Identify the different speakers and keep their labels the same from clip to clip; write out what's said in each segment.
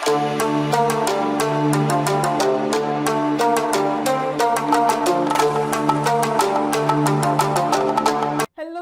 Speaker 1: Hello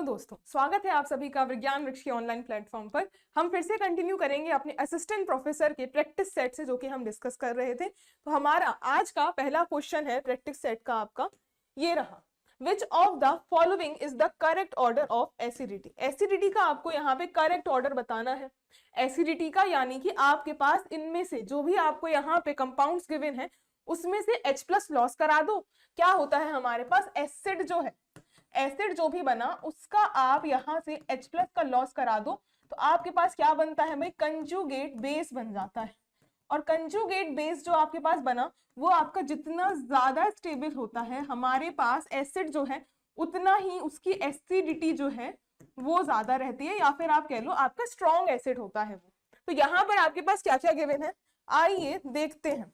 Speaker 1: दोस्तों, स्वागत है आप सभी का विज्ञान वृक्ष के ऑनलाइन प्लेटफॉर्म पर। हम फिर से कंटिन्यू करेंगे अपने असिस्टेंट प्रोफेसर के प्रैक्टिस सेट से, जो कि हम डिस्कस कर रहे थे। तो हमारा आज का पहला क्वेश्चन है प्रैक्टिस सेट का आपका ये रहा, विच of the following is the correct order of acidity. Acidity का आपको यहाँ पे करेक्ट ऑर्डर बताना है। एसिडिटी का यानी कि आपके पास इनमें से जो भी आपको यहाँ पे कंपाउंड्स गिवन है उसमें से H+ लॉस करा दो। क्या होता है हमारे पास, एसिड जो है, एसिड जो भी बना उसका आप यहां से H+ का लॉस करा दो तो आपके पास क्या बनता है भाई, कंजुगेट बेस बन जाता है। और कंजुगेट बेस जो आपके पास बना वो आपका जितना ज्यादा स्टेबल होता है हमारे पास एसिड जो है, उतना ही उसकी एसिडिटी जो है वो ज्यादा रहती है, या फिर आप कह लो आपका स्ट्रॉन्ग एसिड होता है वो। तो यहाँ पर आपके पास क्या क्या गिवन है, आइए देखते हैं।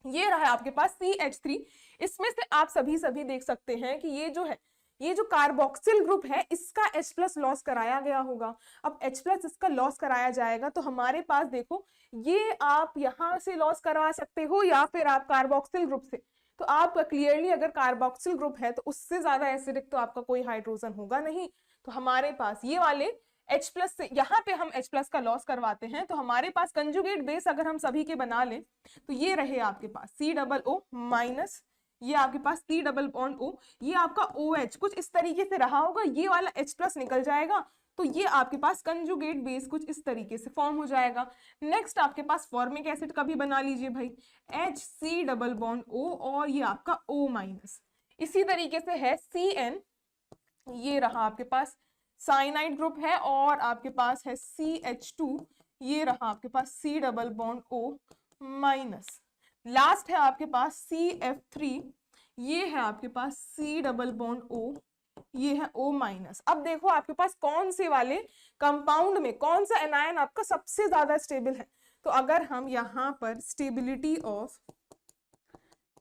Speaker 1: ये रहा आपके पास CH3। इसमें से आप सभी देख सकते हैं कि ये जो है, ये जो कार्बोक्सिल ग्रुप है इसका H+ लॉस कराया गया होगा। अब H+ इसका लॉस कराया जाएगा तो हमारे पास देखो, ये आप यहां से लॉस करवा सकते हो या फिर आप कार्बोक्सिल ग्रुप से। तो आप क्लियरली अगर कार्बोक्सिल ग्रुप है तो उससे ज्यादा एसिडिक तो आपका कोई हाइड्रोजन होगा नहीं। तो हमारे पास ये वाले H+ से यहाँ पे हम H+ का लॉस करवाते हैं तो हमारे पास कंजुगेट बेस अगर हम सभी के बना लें तो ये रहे आपके पास COO-, ये आपके पास C+O, ये आपका OH कुछ इस तरीके से रहा होगा, ये वाला H+ निकल जाएगा तो ये आपके पास कंजुगेट बेस कुछ इस तरीके से फॉर्म हो जाएगा। नेक्स्ट आपके पास फॉर्मिक एसिड का भी बना लीजिए भाई, HC+O और ये आपका O-। इसी तरीके से है CN, ये रहा आपके पास साइनाइड ग्रुप है, और आपके पास है CH2, ये रहा आपके पास C+O-। लास्ट है आपके पास CF3, ये है आपके पास C+O, ये है O-। अब देखो आपके पास कौन से वाले कंपाउंड में कौन सा एनायन आपका सबसे ज्यादा स्टेबल है। तो अगर हम यहाँ पर स्टेबिलिटी ऑफ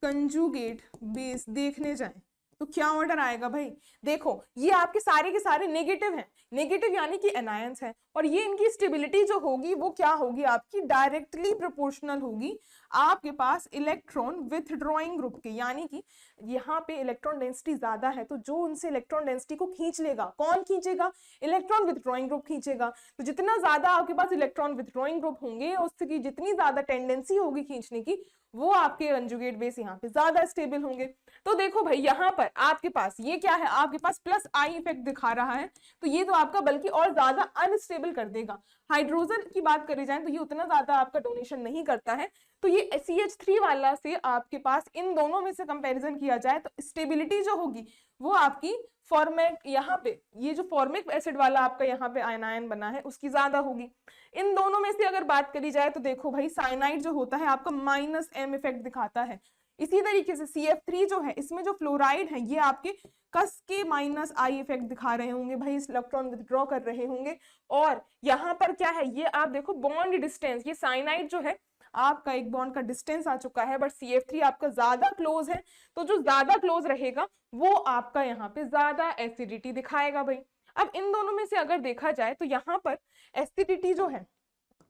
Speaker 1: कंजुगेट बेस देखने जाएं तो क्या ऑर्डर आएगा भाई, देखो ये आपके सारे के सारे नेगेटिव हैं, नेगेटिव यानी कि एनायंस है, और ये इनकी स्टेबिलिटी जो होगी वो क्या होगी आपकी, डायरेक्टली प्रोपोर्शनल होगी आपके पास इलेक्ट्रॉन विथड्रॉइंग ग्रुप के। यानी कि यहाँ पे इलेक्ट्रॉन डेंसिटी ज्यादा है तो जो उनसे इलेक्ट्रॉन डेंसिटी को खींच लेगा, कौन खींचेगा, इलेक्ट्रॉन विथड्रॉइंग ग्रुप खींचेगा। तो जितना ज्यादा आपके पास इलेक्ट्रॉन विथड्रॉइंग ग्रुप होंगे उसकी जितनी ज्यादा टेंडेंसी होगी खींचने की, वो आपके कंजुगेट बेस यहाँ पे ज्यादा स्टेबल होंगे। तो देखो भाई यहाँ पर आपके पास ये क्या है, आपके पास +I इफेक्ट दिखा रहा है, तो ये तो आपका बल्कि और ज्यादा अनस्टेबल कर देगा। हाइड्रोजन की बात करी जाए तो ये उतना ज्यादा आपका डोनेशन नहीं करता है। तो ये CH3 वाला से आपके पास इन दोनों में से कंपैरिजन किया जाए तो स्टेबिलिटी जो होगी वो आपकी फॉर्मेट, यहाँ पे ये जो फॉर्मिक एसिड वाला आपका यहाँ पे आयनायन बना है उसकी ज्यादा होगी। इन दोनों में से अगर बात करी जाए तो देखो भाई साइनाइड जो होता है आपका -M इफेक्ट दिखाता है। इसी तरीके से CF3 जो है इसमें जो फ्लोराइड है ये आपके कस के -I इफेक्ट दिखा रहे होंगे भाई, इलेक्ट्रॉन विथड्रॉ कर रहे होंगे। और यहाँ पर क्या है, ये आप देखो बॉन्ड डिस्टेंस, ये साइनाइड जो है आपका एक बॉन्ड का डिस्टेंस आ चुका है, बट CF3 आपका ज्यादा क्लोज है, तो जो ज्यादा क्लोज रहेगा वो आपका यहाँ पे ज्यादा एसिडिटी दिखाएगा भाई। अब इन दोनों में से अगर देखा जाए तो यहाँ पर एसिडिटी जो है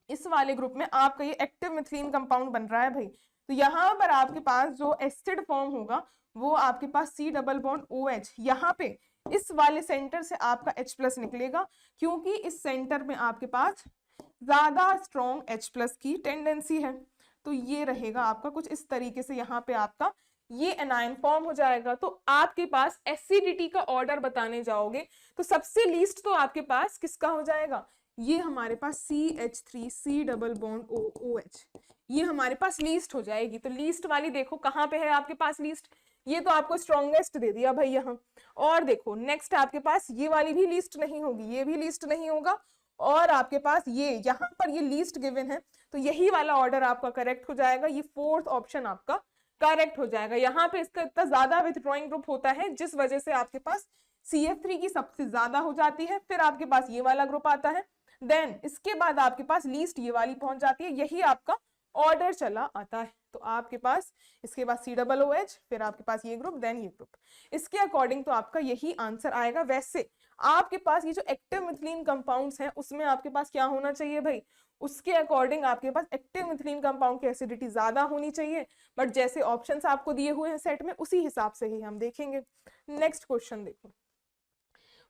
Speaker 1: इस वाले ग्रुप में आपका ये एक्टिव मिथिलीन कंपाउंड बन रहा है भाई, तो यहाँ पर आपके पास जो एसिड फॉर्म होगा वो आपके पास C+OH, यहाँ पे इस वाले सेंटर से आपका H+ निकलेगा, क्योंकि इस सेंटर में आपके पास ज्यादा स्ट्रॉन्ग H+ की टेंडेंसी है। तो ये रहेगा आपका कुछ इस तरीके से, यहाँ पे आपका ये एनायन फॉर्म हो जाएगा। तो आपके पास एसिडिटी का ऑर्डर बताने जाओगे तो सबसे लीस्ट तो आपके पास किसका हो जाएगा, ये हमारे पास CH3 C+OH, ये हमारे पास लीस्ट हो जाएगी। तो लीस्ट वाली देखो कहाँ पे है आपके पास लीस्ट, ये तो आपको स्ट्रॉन्गेस्ट दे दिया भाई यहाँ। और देखो नेक्स्ट आपके पास ये वाली भी लीस्ट नहीं होगी, ये भी लीस्ट नहीं होगा, और आपके पास ये यहाँ पर ये लीस्ट गिवन है, तो यही वाला ऑर्डर आपका करेक्ट हो जाएगा, ये 4th ऑप्शन आपका करेक्ट हो जाएगा। यहाँ पे इसका इतना ज्यादा विथड्रॉइंग ग्रुप होता है जिस वजह से आपके पास CF3 की सबसे ज्यादा हो जाती है, फिर आपके पास ये वाला ग्रुप आता है, देन इसके बाद आपके पास लीस्ट ये वाली पहुंच जाती है, यही आपका ऑर्डर चला आता है। तो आपके पास इसके बाद C+OH, फिर आपके पास ये ग्रुप, देन ये ग्रुप, इसके अकॉर्डिंग तो आपका यही आंसर आएगा। वैसे आपके पास ये जो एक्टिव मिथिलीन कंपाउंड्स हैं उसमें आपके पास क्या होना चाहिए भाई, उसके अकॉर्डिंग आपके पास एक्टिव मिथिलीन कंपाउंड की एसिडिटी ज्यादा होनी चाहिए, बट जैसे ऑप्शंस आपको दिए हुए हैं सेट में उसी हिसाब से ही हम देखेंगे। नेक्स्ट क्वेश्चन देखो,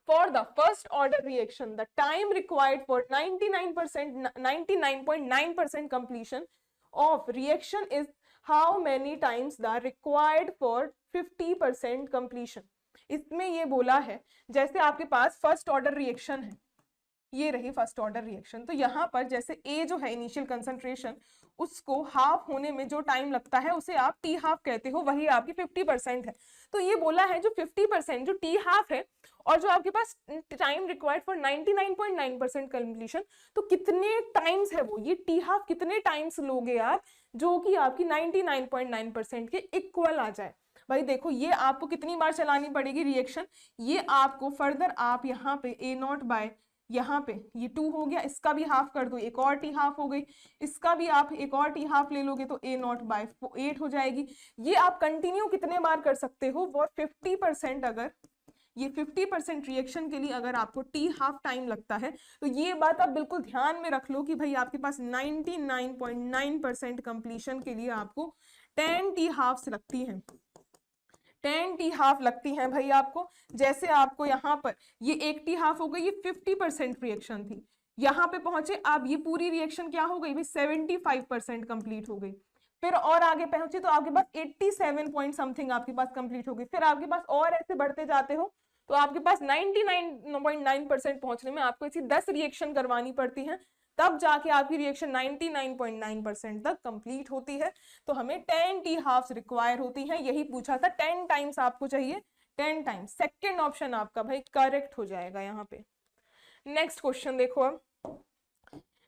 Speaker 1: for the first order reaction the time required for 99.9% completion of reaction is how many times the required for 50% completion। इसमें ये बोला है जैसे आपके पास फर्स्ट ऑर्डर रिएक्शन है, ये रही फर्स्ट ऑर्डर रिएक्शन, तो यहाँ पर जैसे ए जो है इनिशियल कंसंट्रेशन, उसको हाफ होने में जो टाइम लगता है उसे आप टी हाफ कहते हो, वही आपकी 50% है। तो ये बोला है जो 50% जो टी हाफ है और जो आपके पास टाइम रिक्वायर्ड फॉर 99.9% कंप्लीशन, तो कितने टाइम्स है वो, ये टी हाफ कितने टाइम्स लोगे आप जो कि आपकी 99.9% के इक्वल आ जाए। भाई देखो ये आपको कितनी बार चलानी पड़ेगी रिएक्शन, ये आपको फर्दर आप यहाँ पे ए नॉट बाय यहाँ पे ये 2 हो गया, इसका भी हाफ कर दो, एक और टी हाफ हो गई, इसका भी आप एक और टी हाफ ले लोगे तो ए नॉट बाय 8 हो जाएगी। ये आप कंटिन्यू कितने बार कर सकते हो, वो 50%, अगर ये 50% रिएक्शन के लिए अगर आपको टी हाफ टाइम लगता है, तो ये बात आप बिल्कुल ध्यान में रख लो कि भाई आपके पास 99.9% कंप्लीशन के लिए आपको 10 टी हाफ्स लगती हैं, 10 टी हाफ लगती हैं भाई आपको। जैसे आपको यहाँ पर ये एक टी हाफ हो गई, ये 50% रिएक्शन थी, यहाँ पे पहुंचे आप, ये पूरी रिएक्शन क्या हो गई भाई 75% कंप्लीट हो गई, फिर और आगे पहुंचे तो आपके पास 87 पॉइंट समथिंग आपके पास कंप्लीट हो गई, फिर आपके पास और ऐसे बढ़ते जाते हो तो आपके पास 99.9% पहुंचने में आपको ऐसी 10 रिएक्शन करवानी पड़ती हैं, तब जाके आपकी रिएक्शन 99.9% तक कंप्लीट होती है। तो हमें 10 टी हाफ्स रिक्वायर होती हैं, यही पूछा था, 10 टाइम्स आपको चाहिए, 10 टाइम्स। सेकेंड ऑप्शन आपका भाई करेक्ट हो जाएगा यहाँ पे। नेक्स्ट क्वेश्चन देखो, अब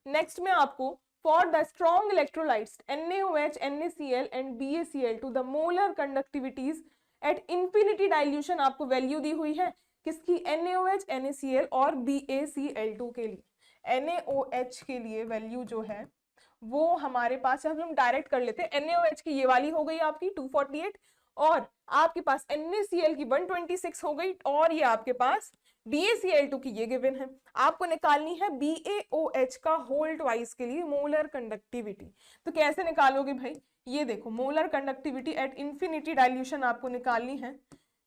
Speaker 1: नेक्स्ट में आपको for the strong electrolytes NaOH, NaCl and BaCl two the molar conductivities at infinity dilution, आपको वैल्यू दी हुई है किसकी, NaOH, NaCl और BaCl2 के लिए। NaOH के लिए वैल्यू जो है वो हमारे पास, हम डायरेक्ट कर लेते हैं, NaOH की ये वाली हो गई आपकी 248, और आपके पास NaCl की 126 हो गई, और ये आपके पास BaCl2 की ये गिवन है। आपको निकालनी है BaOH का होल ट्वाइस के लिए मोलर कंडक्टिविटी। तो कैसे निकालोगे भाई, ये देखो molar conductivity eight infinity dilution आपको निकालनी है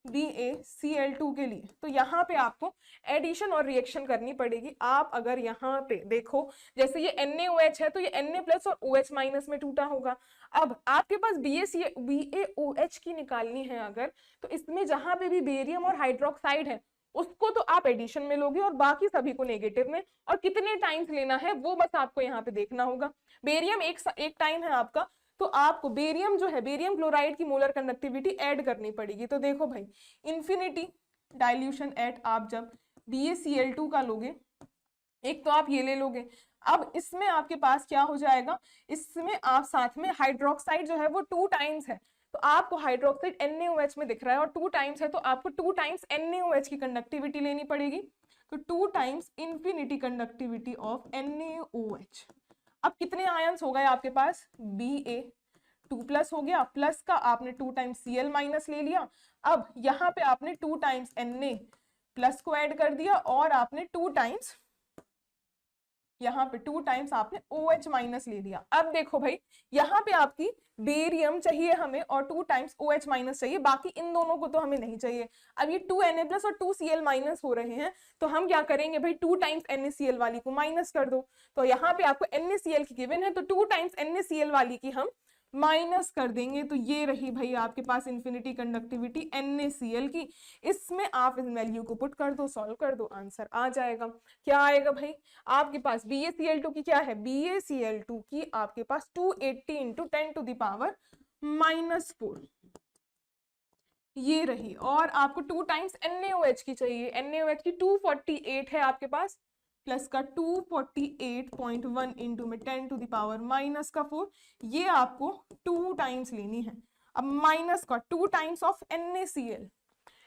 Speaker 1: BaCl2 के लिए, तो यहाँ पे आपको एडिशन और रिएक्शन करनी पड़ेगी। आप अगर यहाँ पे देखो जैसे ये NaOH है तो ये Na प्लस और OH माइनस में टूटा होगा। अब आपके पास BaOH की निकालनी है अगर, तो इसमें जहां पे भी बेरियम और हाइड्रोक्साइड है उसको तो आप एडिशन में लोगे और बाकी सभी को नेगेटिव में, और कितने टाइम्स लेना है वो बस आपको यहाँ पे देखना होगा। बेरियम एक टाइम है आपका, तो आपको बेरियम जो है, बेरियम क्लोराइड की मोलर कंडक्टिविटी ऐड करनी पड़ेगी। तो देखो भाई इंफिनिटी डाइल्यूशन एट आप जब BaCl2 का लोगे, एक तो आप ये ले लोगे, अब इसमें आपके पास क्या हो जाएगा, इसमें आप साथ में हाइड्रोक्साइड जो है वो 2 टाइम्स है, तो आपको हाइड्रोक्साइड NaOH में दिख रहा है और 2 टाइम्स है, तो आपको 2 टाइम्स NaOH की कंडक्टिविटी लेनी पड़ेगी, तो 2 times infinity conductivity of NaOH। अब कितने आयंस हो गए आपके पास, Ba2+ हो गया, प्लस का आपने 2 टाइम्स Cl माइनस ले लिया, अब यहाँ पे आपने 2 टाइम्स Na+ को ऐड कर दिया, और आपने 2 टाइम्स यहाँ पे 2 टाइम्स आपने OH माइनस ले लिया। अब देखो भाई यहाँ पे आपकी बेरियम चाहिए हमें और 2 टाइम्स OH माइनस चाहिए, बाकी इन दोनों को तो हमें नहीं चाहिए। अब ये 2 Na+ और 2 Cl माइनस हो रहे हैं, तो हम क्या करेंगे भाई 2 टाइम्स NaCl वाली को माइनस कर दो, तो यहाँ पे आपको NaCl की गिवन है तो 2 टाइम्स NaCl वाली की हम माइनस कर देंगे, तो ये रही भाई आपके पास इंफिनिटी कंडक्टिविटी NaCl की। इसमें आप इस वैल्यू को पुट कर दो, सॉल्व कर दो, आंसर आ जाएगा। क्या आएगा भाई आपके पास BaCl2 की क्या है, BaCl2 की आपके पास 280 इंटू 10⁻⁻⁴ ये रही, और आपको 2 टाइम्स NaOH की चाहिए, NaOH की 248 है आपके पास, प्लस का 248.1 इंटू में 10⁻⁻⁴, ये आपको 2 टाइम्स लेनी है। अब माइनस का 2 टाइम्स ऑफ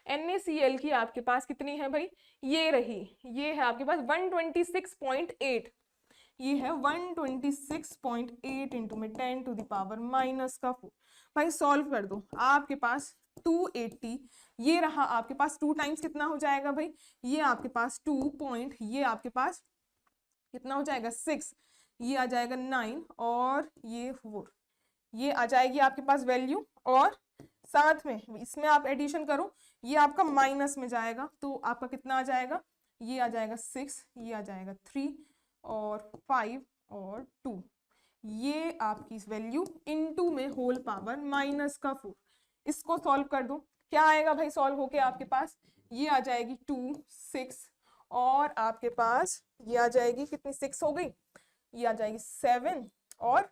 Speaker 1: NaCl की आपके पास कितनी है भाई, ये रही, ये है आपके पास 126.8, ये है 126.8 इंटू में 10⁻⁻⁴। भाई सॉल्व कर दो, आपके पास 280, ये रहा आपके पास 2 टाइम्स कितना हो जाएगा भाई, ये आपके पास 2 पॉइंट, ये आपके पास कितना हो जाएगा 6, ये आ जाएगा 9 और ये 4, ये आ जाएगी आपके पास वैल्यू। और साथ में इसमें आप एडिशन करो, ये आपका माइनस में जाएगा, तो आपका कितना आ जाएगा, ये आ जाएगा 6, ये आ जाएगा 3 और 5 और 2, ये आपकी वैल्यू इनटू में होल पावर -4। इसको सॉल्व कर दो, क्या आएगा भाई सॉल्व होके आपके पास, ये आ जाएगी 2 6 और आपके पास ये आ जाएगी कितनी, 6 हो गई, ये आ जाएगी 7 और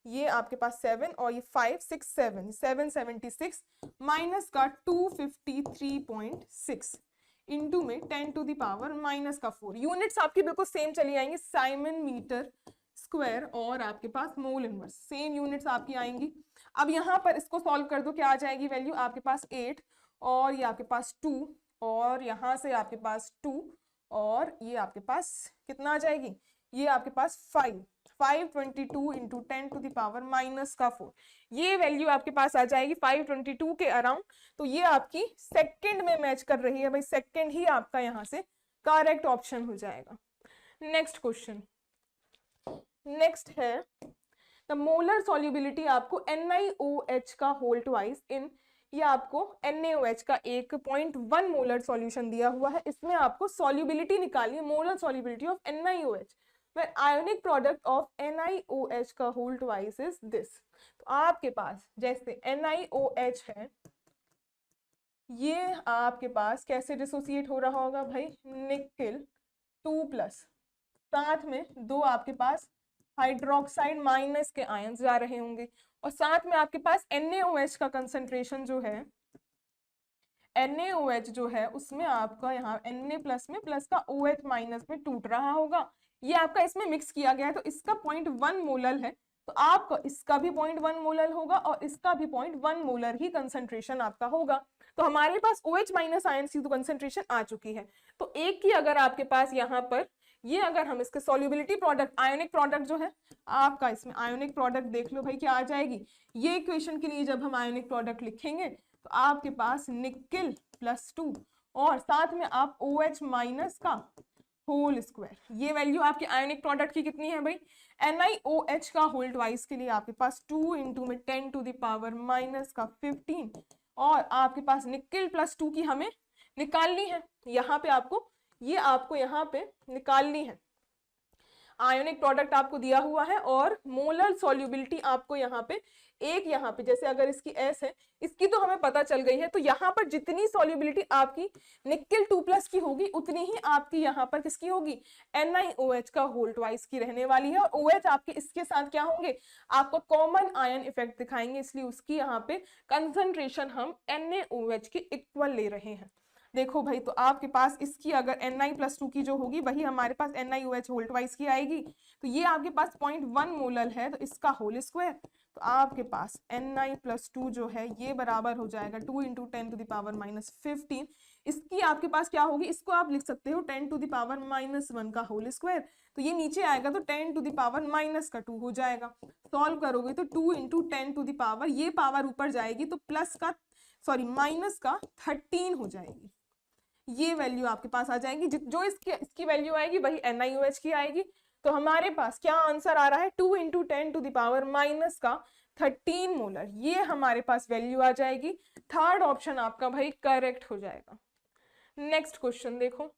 Speaker 1: ये आपके पास 7 और ये 5 6 7 776 माइनस का 253.6 इंटू में 10⁻⁻⁴। यूनिट्स आपकी बिल्कुल सेम चली आएंगी, साइमन मीटर स्क्वायर और आपके पास मोल इनवर्स, सेम यूनिट्स आपकी आएंगी। अब यहाँ पर इसको सॉल्व कर दो, क्या आ जाएगी वैल्यू आपके पास 8 और ये आपके पास 2 और यहाँ से आपके पास 2 और ये आपके पास कितना आ जाएगी, ये आपके पास 522 इंटू 10⁻⁻⁴, ये वैल्यू आपके पास आ जाएगी 522 के अराउंड। तो ये आपकी सेकंड में मैच कर रही है भाई, सेकंड ही आपका यहाँ से करेक्ट ऑप्शन हो जाएगा। नेक्स्ट क्वेश्चन, नेक्स्ट है द मोलर सॉल्युबिलिटी आपको NiOH का होल ट्वाइस इन, ये आपको NaOH का 1.1 मोलर सॉल्यूशन दिया हुआ है, इसमें आपको सॉल्युबिलिटी निकालिए, molar solubility of NiOH where ionic product of NiOH का होल ट्वाइस इज दिस। तो आपके पास जैसे NiOH है, ये आपके पास कैसे डिसोसिएट हो रहा होगा भाई, निकेल 2+, साथ में दो आपके पास हाइड्रोक्साइड माइनस के आयंस जा रहे होंगे और साथ में आपके पास NaOH का कंसंट्रेशन जो है, NaOH जो है उसमें आपका यहाँ Na+ में प्लस का OH माइनस में टूट रहा होगा, ये आपका इसमें मिक्स किया गया है तो इसका 0.1 मोलर है, तो आपका इसका भी 0.1 मोलर होगा और इसका भी 0.1 मोलर ही कंसंट्रेशन आपका होगा। तो हमारे पास OH माइनस आयंस की तो कंसंट्रेशन आ चुकी है, तो एक की अगर आपके पास यहाँ पर ये अगर हम इसके सॉल्युबिलिटी प्रोडक्ट, आयोनिक प्रोडक्ट जो है आपका, इसमें आयोनिक प्रोडक्ट देख लो भाई क्या आ जाएगी, ये इक्वेशन के लिए जब हम आयोनिक प्रोडक्ट लिखेंगे तो आपके पास निकेल +2 और साथ में आप OH माइनस का होल स्क्वायर, ये वैल्यू आपके आयोनिक प्रोडक्ट की कितनी है भाई, NiOH का होल ट्वाइस के लिए आपके पास 2 इंटू में 10⁻⁻15 और आपके पास निकेल +2 की हमें निकालनी है, यहाँ पे आपको ये आपको यहाँ पे निकालनी है। आयोनिक प्रोडक्ट आपको दिया हुआ है और मोलर सॉल्युबिलिटी आपको यहाँ पे एक, यहाँ पे जैसे अगर इसकी S है, इसकी तो हमें पता चल गई है, तो यहाँ पर जितनी सॉल्युबिलिटी आपकी निकेल 2+ की होगी उतनी ही आपकी यहाँ पर किसकी होगी, NiOH का होल ट्वाइस की रहने वाली है। और OH आपके इसके साथ क्या होंगे, आपको कॉमन आयन इफेक्ट दिखाएंगे, इसलिए उसकी यहाँ पे कंसंट्रेशन हम NaOH की इक्वल ले रहे हैं। देखो भाई, तो आपके पास इसकी अगर Ni+2 की जो होगी वही हमारे पास NiOH होल ट्वाइस की आएगी, तो ये आपके पास 0.1 मोलर है, तो इसका होल स्क्वायर, तो आपके पास Ni+2 जो है ये बराबर हो जाएगा 2 इंटू 10⁻⁻15। इसकी आपके पास क्या होगी, इसको आप लिख सकते हो 10⁻⁻1 का होल स्क्वायर, तो ये नीचे आएगा तो 10⁻⁻2 हो जाएगा। सॉल्व करोगे तो 2 इंटू 10⁻, ये पावर ऊपर जाएगी तो माइनस का 13 हो जाएगी, ये वैल्यू आपके पास आ जाएगी। जो इसकी वैल्यू आएगी वही NiOH की आएगी। तो हमारे पास क्या आंसर आ रहा है, 2 इंटू 10⁻⁻13 मोलर, ये हमारे पास वैल्यू आ जाएगी। थर्ड ऑप्शन आपका भाई करेक्ट हो जाएगा। नेक्स्ट क्वेश्चन देखो,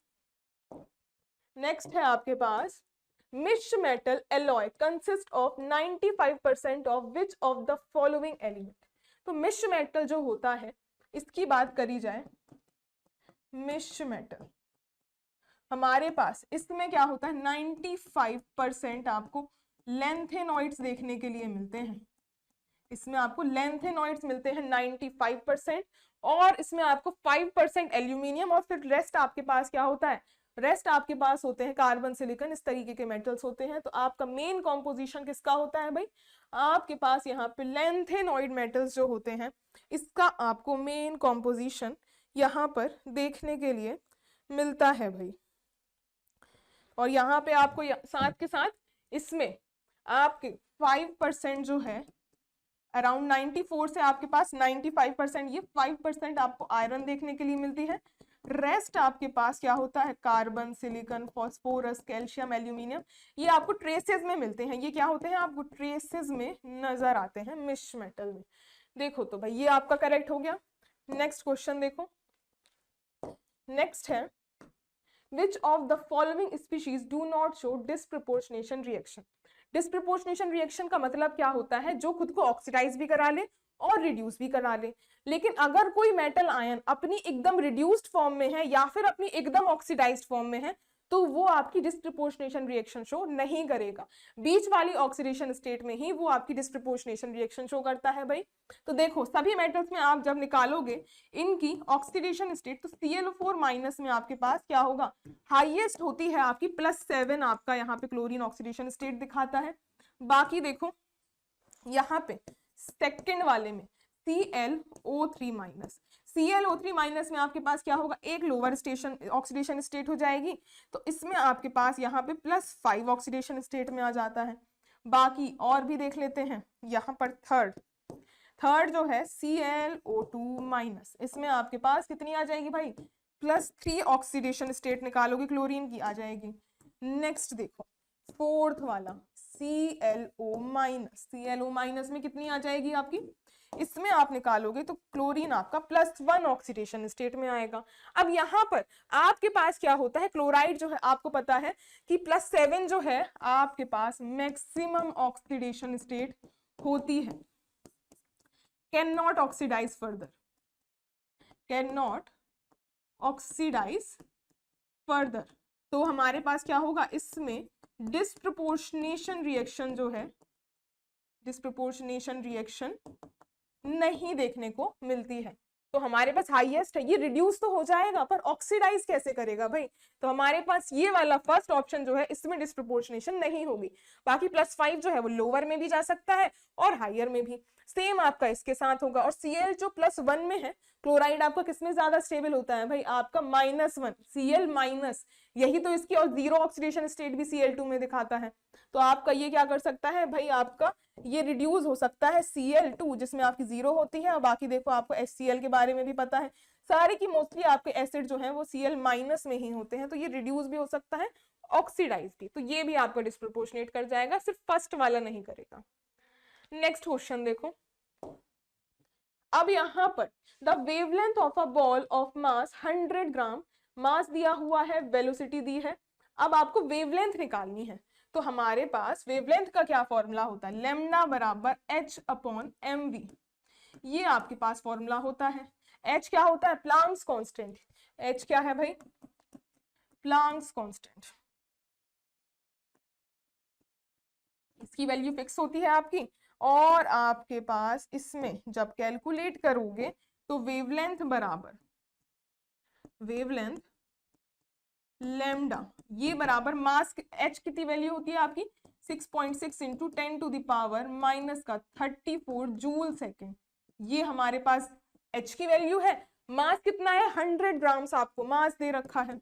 Speaker 1: नेक्स्ट है आपके पास mixed metal alloy consist of 95% of which of the following element. तो मिक्स्ड मेटल जो होता है इसकी बात करी जाए, मिक्स्ड मेटल हमारे पास इसमें क्या होता है, 95% आपको लेंथेनॉइड्स देखने के लिए मिलते हैं, इसमें आपको लेंथेनॉइड्स मिलते हैं 95% और इसमें आपको 5% एल्यूमिनियम और फिर रेस्ट आपके पास क्या होता है, रेस्ट आपके पास होते हैं कार्बन सिलिकॉन, इस तरीके के मेटल्स होते हैं। तो आपका मेन कॉम्पोजिशन किसका होता है भाई, आपके पास यहाँ पे लेंथेनॉइड मेटल्स जो होते हैं इसका आपको मेन कॉम्पोजिशन यहाँ पर देखने के लिए मिलता है भाई। और यहाँ पे आपको साथ के साथ इसमें आपके 5% जो है अराउंड 94 से आपके पास 95%, ये 5% आपको आयरन देखने के लिए मिलती है, रेस्ट आपके पास क्या होता है, carbon, silicon, phosphorus, calcium, aluminium, ये आपको ट्रेसेस में मिलते हैं। ये क्या होते हैं, आपको ट्रेसेस में नजर आते हैं मिक्स मेटल में। देखो तो भाई ये आपका करेक्ट हो गया। नेक्स्ट क्वेश्चन देखो, नेक्स्ट है which of the following species do not show disproportionation reaction। Disproportionation reaction का मतलब क्या होता है, जो खुद को ऑक्सीडाइज भी करा ले और रिड्यूस भी करा ले। लेकिन अगर कोई मेटल आयन अपनी एकदम रिड्यूस्ड फॉर्म में है या फिर अपनी एकदम ऑक्सीडाइज्ड फॉर्म में है तो वो आपकी डिस्प्रपोर्शनेशन रिएक्शन शो नहीं करेगा। बीच वाली ऑक्सीडेशन स्टेट में ही वो आपकी डिस्प्रपोर्शनेशन रिएक्शन शो करता है भाई। तो देखो सभी मेटल्स में आप जब निकालोगे इनकी ऑक्सीडेशन स्टेट तो ClO4 माइनस में आपके पास क्या होगा, हाईएस्ट होती है आपकी +7, आपका यहाँ पे क्लोरीन ऑक्सीडेशन स्टेट दिखाता है। बाकी देखो यहाँ पे सेकंड वाले में ClO3 माइनस, ClO3 माइनस में आपके पास क्या होगा, एक लोअर स्टेशन ऑक्सीडेशन स्टेट हो जाएगी, तो इसमें आपके पास यहाँ पे +5 ऑक्सीडेशन स्टेट में आ जाता है। बाकी और भी देख लेते हैं, यहाँ पर थर्ड जो है ClO2 माइनस, इसमें आपके पास कितनी आ जाएगी भाई, +3 ऑक्सीडेशन स्टेट निकालोगे क्लोरीन की आ जाएगी। नेक्स्ट देखो फोर्थ वाला ClO माइनस में कितनी आ जाएगी आपकी, इसमें आप निकालोगे तो क्लोरीन आपका +1 ऑक्सीडेशन स्टेट में आएगा। अब यहाँ पर आपके पास क्या होता है, क्लोराइड जो है आपको पता है कि +7 जो है आपके पास मैक्सिमम ऑक्सीडेशन स्टेट होती है, can not oxidise further, can not oxidise further. तो हमारे पास क्या होगा, इसमें डिस्प्रपोर्शनेशन रिएक्शन जो है, डिस्प्रपोर्शनेशन रिएक्शन नहीं देखने को मिलती है। तो हमारे पास हाईएस्ट है, ये रिड्यूस तो हो जाएगा पर ऑक्सीडाइज कैसे करेगा भाई, तो हमारे पास ये वाला फर्स्ट ऑप्शन जो है इसमें डिस्प्रपोर्शनेशन नहीं होगी। बाकी +5 जो है वो लोअर में भी जा सकता है और हायर में भी, सेम आपका इसके साथ होगा। और Cl जो +1 में है, क्लोराइड आपका किसमें ज्यादा स्टेबल होता है भाई, आपका -1 Cl माइनस, यही तो इसकी, और 0 ऑक्सीडेशन स्टेट भी Cl2 में दिखाता है। तो आपका ये क्या कर सकता है भाई, आपका ये रिड्यूस हो सकता है Cl2 जिसमें आपकी 0 होती है। और बाकी देखो आपको HCl के बारे में भी पता है, सारे की मोस्टली आपके एसिड जो है वो Cl माइनस में ही होते हैं, तो ये रिड्यूस भी हो सकता है, ऑक्सीडाइज भी, तो ये भी आपका डिस्प्रपोर्शनेट कर जाएगा, सिर्फ फर्स्ट वाला नहीं करेगा। नेक्स्ट क्वेश्चन देखो, अब यहाँ पर the wavelength of a ball of mass 100 ग्राम, मास दिया हुआ है, वेलोसिटी दी है, अब आपको वेवलेंथ निकालनी है। तो हमारे पास वेवलेंथ का क्या फॉर्मूला होता है, लैम्डा बराबर H/mv, ये आपके पास फॉर्मूला होता है। H क्या होता है, प्लांक्स कांस्टेंट, H क्या है भाई, प्लांक्स कांस्टेंट, इसकी वैल्यू फिक्स होती है आपकी। और आपके पास इसमें जब कैलकुलेट करोगे तो वेवलेंथ बराबर, वेवलेंथ लैम्डा, ये बराबर मास, H कितनी वैल्यू होती है आपकी 6.6 इंटू 10⁻⁻34 जूल सेकेंड, ये हमारे पास H की वैल्यू है। मास कितना है, 100 ग्राम्स आपको मास दे रखा है।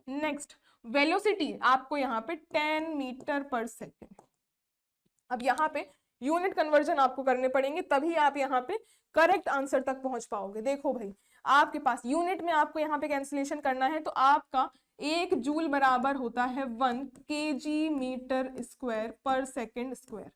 Speaker 1: नेक्स्ट वेलोसिटी आपको यहाँ पे 10 मीटर पर सेकेंड। अब यहाँ पे यूनिट कन्वर्जन आपको करने पड़ेंगे, तभी आप यहाँ पे करेक्ट आंसर तक पहुंच पाओगे। देखो भाई आपके पास यूनिट में आपको यहाँ पे कैंसिलेशन करना है, तो आपका 1 जूल बराबर होता है 1 kg मीटर स्क्वायर पर सेकेंड स्क्वायर,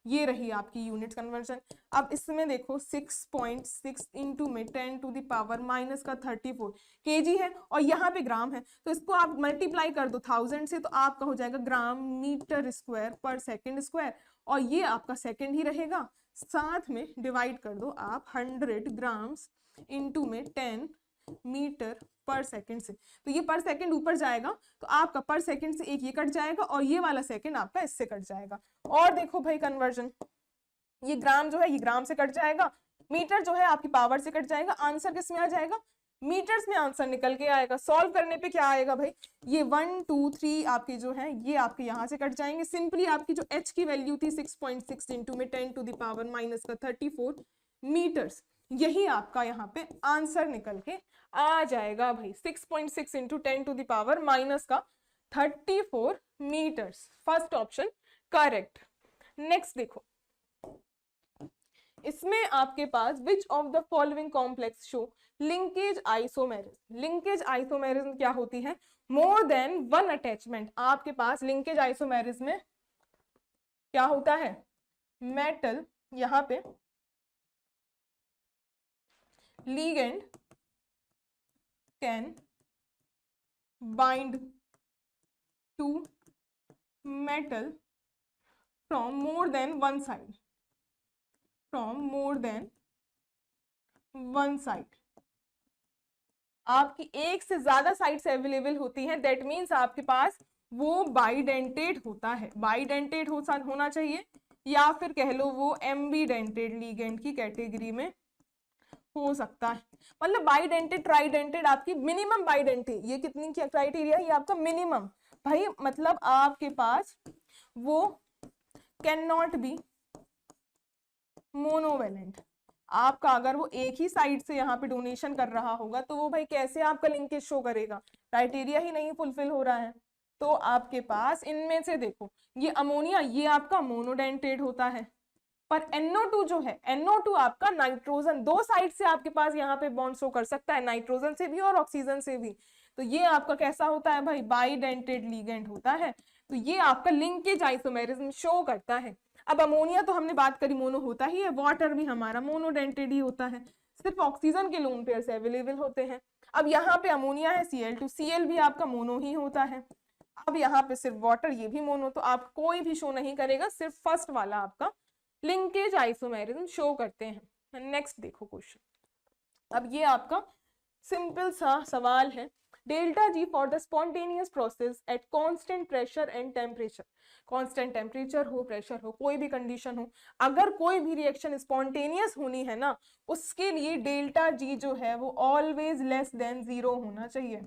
Speaker 1: ये रही आपकी यूनिट कन्वर्जन। अब इसमें देखो 6.6 इंटू में 10⁻⁻34 kg है और यहाँ पे ग्राम है, तो इसको आप मल्टीप्लाई कर दो 1000 से, तो आपका हो जाएगा ग्राम मीटर स्क्वायर पर सेकेंड स्क्वायर, और ये आपका सेकेंड ही रहेगा। साथ में डिवाइड कर दो आप 100 ग्राम्स इंटू में 10 मीटर पर सेकेंड से, तो ये पर सेकेंड ऊपर जाएगा, तो आपका पर सेकेंड से एक ये कट जाएगा और ये वाला सेकेंड आपका इससे कट जाएगा। और देखो भाई कन्वर्जन, ये ग्राम जो है ये ग्राम से कट जाएगा, मीटर जो है आपकी पावर से कट जाएगा, आंसर किस में आ जाएगा, मीटर्स में आंसर निकल के आएगा। सॉल्व करने पे क्या आएगा भाई, ये 1 2 3 आपके जो है ये आपके यहाँ से कट जाएंगे। सिंपली आपकी जो H की वैल्यू थी 6.6 इंटू में 10⁻⁻34 मीटर्स, यही आपका यहाँ पे आंसर निकल के आ जाएगा भाई, 6.6 into 10⁻⁻34 metres, first option correct. Next देखो, इसमें आपके पास which of the following complex show linkage isomerism. Linkage isomerism क्या होती है? More than one attachment. आपके पास लिंकेज आइसोमेरिज्म में क्या होता है? मेटल यहां पे ligand can bind to metal from more than one side, from more than one side। आपकी एक से ज्यादा साइड्स अवेलेबल होती हैं, दैट मीन्स आपके पास वो बाइडेंटेड होता है। बाइडेंटेड होना चाहिए, या फिर कह लो वो एम्बीडेंटेड लिगेंड की कैटेगरी में हो सकता है। मतलब बाइडेंटेड ट्राइडेंटेड आपकी मिनिमम बाइडेंटेड, ये कितनी क्या क्राइटेरिया? ये आपका मिनिमम भाई, मतलब आपके पास वो कैन नॉट बी मोनोवेलेंट। आपका अगर वो एक ही साइड से यहाँ पे डोनेशन कर रहा होगा तो वो भाई कैसे आपका लिंकेज शो करेगा? क्राइटेरिया ही नहीं फुलफिल हो रहा है। तो आपके पास इनमें से देखो, ये अमोनिया ये आपका मोनोडेंटेड होता है, पर NO2 जो है, NO2 आपका नाइट्रोजन, दो साइड से आपके पास यहाँ पे बॉन्ड शो कर सकता है, नाइट्रोजन से भी और ऑक्सीजन से भी। तो ये आपका कैसा होता है भाई? बाइडेंटेड लिगेंड होता है। तो ये आपका लिंकेज आइसोमेरिज्म शो करता है। अब अमोनिया तो हमने बात करी मोनो होता ही है, वाटर भी हमारा मोनोडेंटेड ही होता है, सिर्फ ऑक्सीजन के लोन पेयर से अवेलेबल होते हैं। अब यहाँ पे अमोनिया है Cl2, Cl भी आपका मोनो ही होता है। अब यहाँ पे सिर्फ वाटर, ये भी मोनो, तो आप कोई भी शो नहीं करेगा, सिर्फ फर्स्ट वाला आपका लिंकेज आइसोमेरिज्म शो करते हैं। नेक्स्ट देखो क्वेश्चन। अब ये आपका सिंपल सा सवाल है, delta G for the spontaneous process at constant pressure and temperature. Constant temperature हो, प्रेशर हो, कोई भी कंडीशन हो, अगर कोई भी रिएक्शन स्पॉन्टेनियस होनी है ना, उसके लिए डेल्टा जी जो है वो ऑलवेज लेस देन 0 होना चाहिए,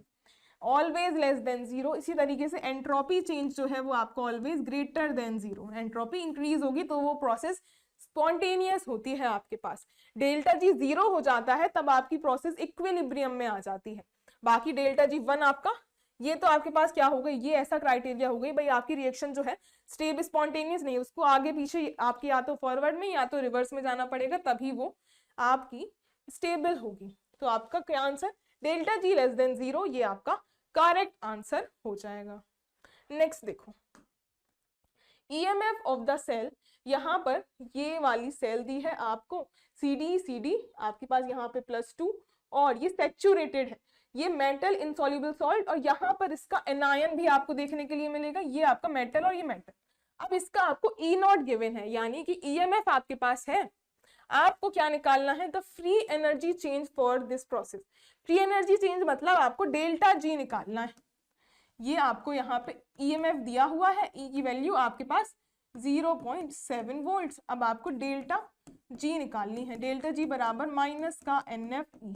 Speaker 1: ऑलवेज लेस देन 0। इसी तरीके से एंट्रोपी चेंज जो है वो आपको always greater than 0। Entropy increase होगी तो वो प्रोसेस स्पॉन्टेनियस होती है आपके पास। डेल्टा जी 0 हो जाता है तब आपकी प्रोसेस इक्विलिब्रियम में आ जाती है। बाकी डेल्टा जी 1 आपका, ये तो आपके पास क्या हो गई? ये ऐसा क्राइटेरिया हो गई भाई, आपकी रिएक्शन जो है स्टेबल स्पॉन्टेनियस नहीं, उसको आगे पीछे आपकी या तो फॉरवर्ड में या तो रिवर्स में जाना पड़ेगा, तभी वो आपकी स्टेबल होगी। तो आपका क्या answer? Delta G less than 0, ये आपका करेक्ट आंसर हो जाएगा। नेक्स्ट देखो, EMF ऑफ द सेल, यहाँ पर ये वाली सेल दी है आपको CD आपके पास यहाँ पे +2, और ये सैचुरेटेड है, ये मेटल इनसॉल्युबल सॉल्ट, और यहाँ पर इसका एनायन भी आपको देखने के लिए मिलेगा, ये आपका मेटल और ये मेटल। अब इसका आपको E0 गिवन है, यानी कि EMF आपके पास है, आपको क्या निकालना है? The free energy change for this process. Free energy change मतलब आपको डेल्टा जी निकालना है। ये आपको यहाँ पे EMF दिया हुआ है, E की वैल्यू आपके पास 0.7 वोल्ट। अब आपको डेल्टा जी निकालनी है, डेल्टा जी बराबर माइनस का NFE,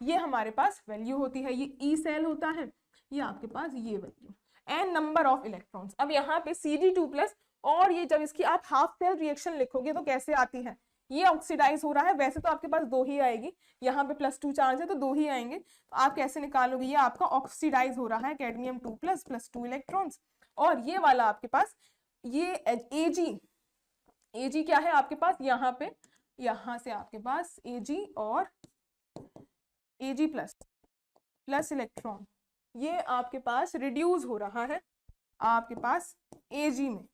Speaker 1: ये हमारे पास वैल्यू होती है, ये E सेल होता है, ये आपके पास ये value, and number of electrons. अब यहाँ पे Cd2+, और ये जब इसकी आप हाफ सेल रिएक्शन लिखोगे तो कैसे आती है? ये ऑक्सीडाइज हो रहा है, वैसे तो आपके पास 2 ही आएगी, यहाँ पे +2 चार्ज है तो 2 ही आएंगे, तो आप कैसे निकालोगे? ये आपका ऑक्सीडाइज हो रहा है, कैडमियम 2+ +2 इलेक्ट्रॉन्स, और ये वाला आपके पास ये Ag क्या है आपके पास? यहाँ पे, यहाँ से आपके पास Ag और Ag प्लस इलेक्ट्रॉन, ये आपके पास रिड्यूस हो रहा है आपके पास Ag में।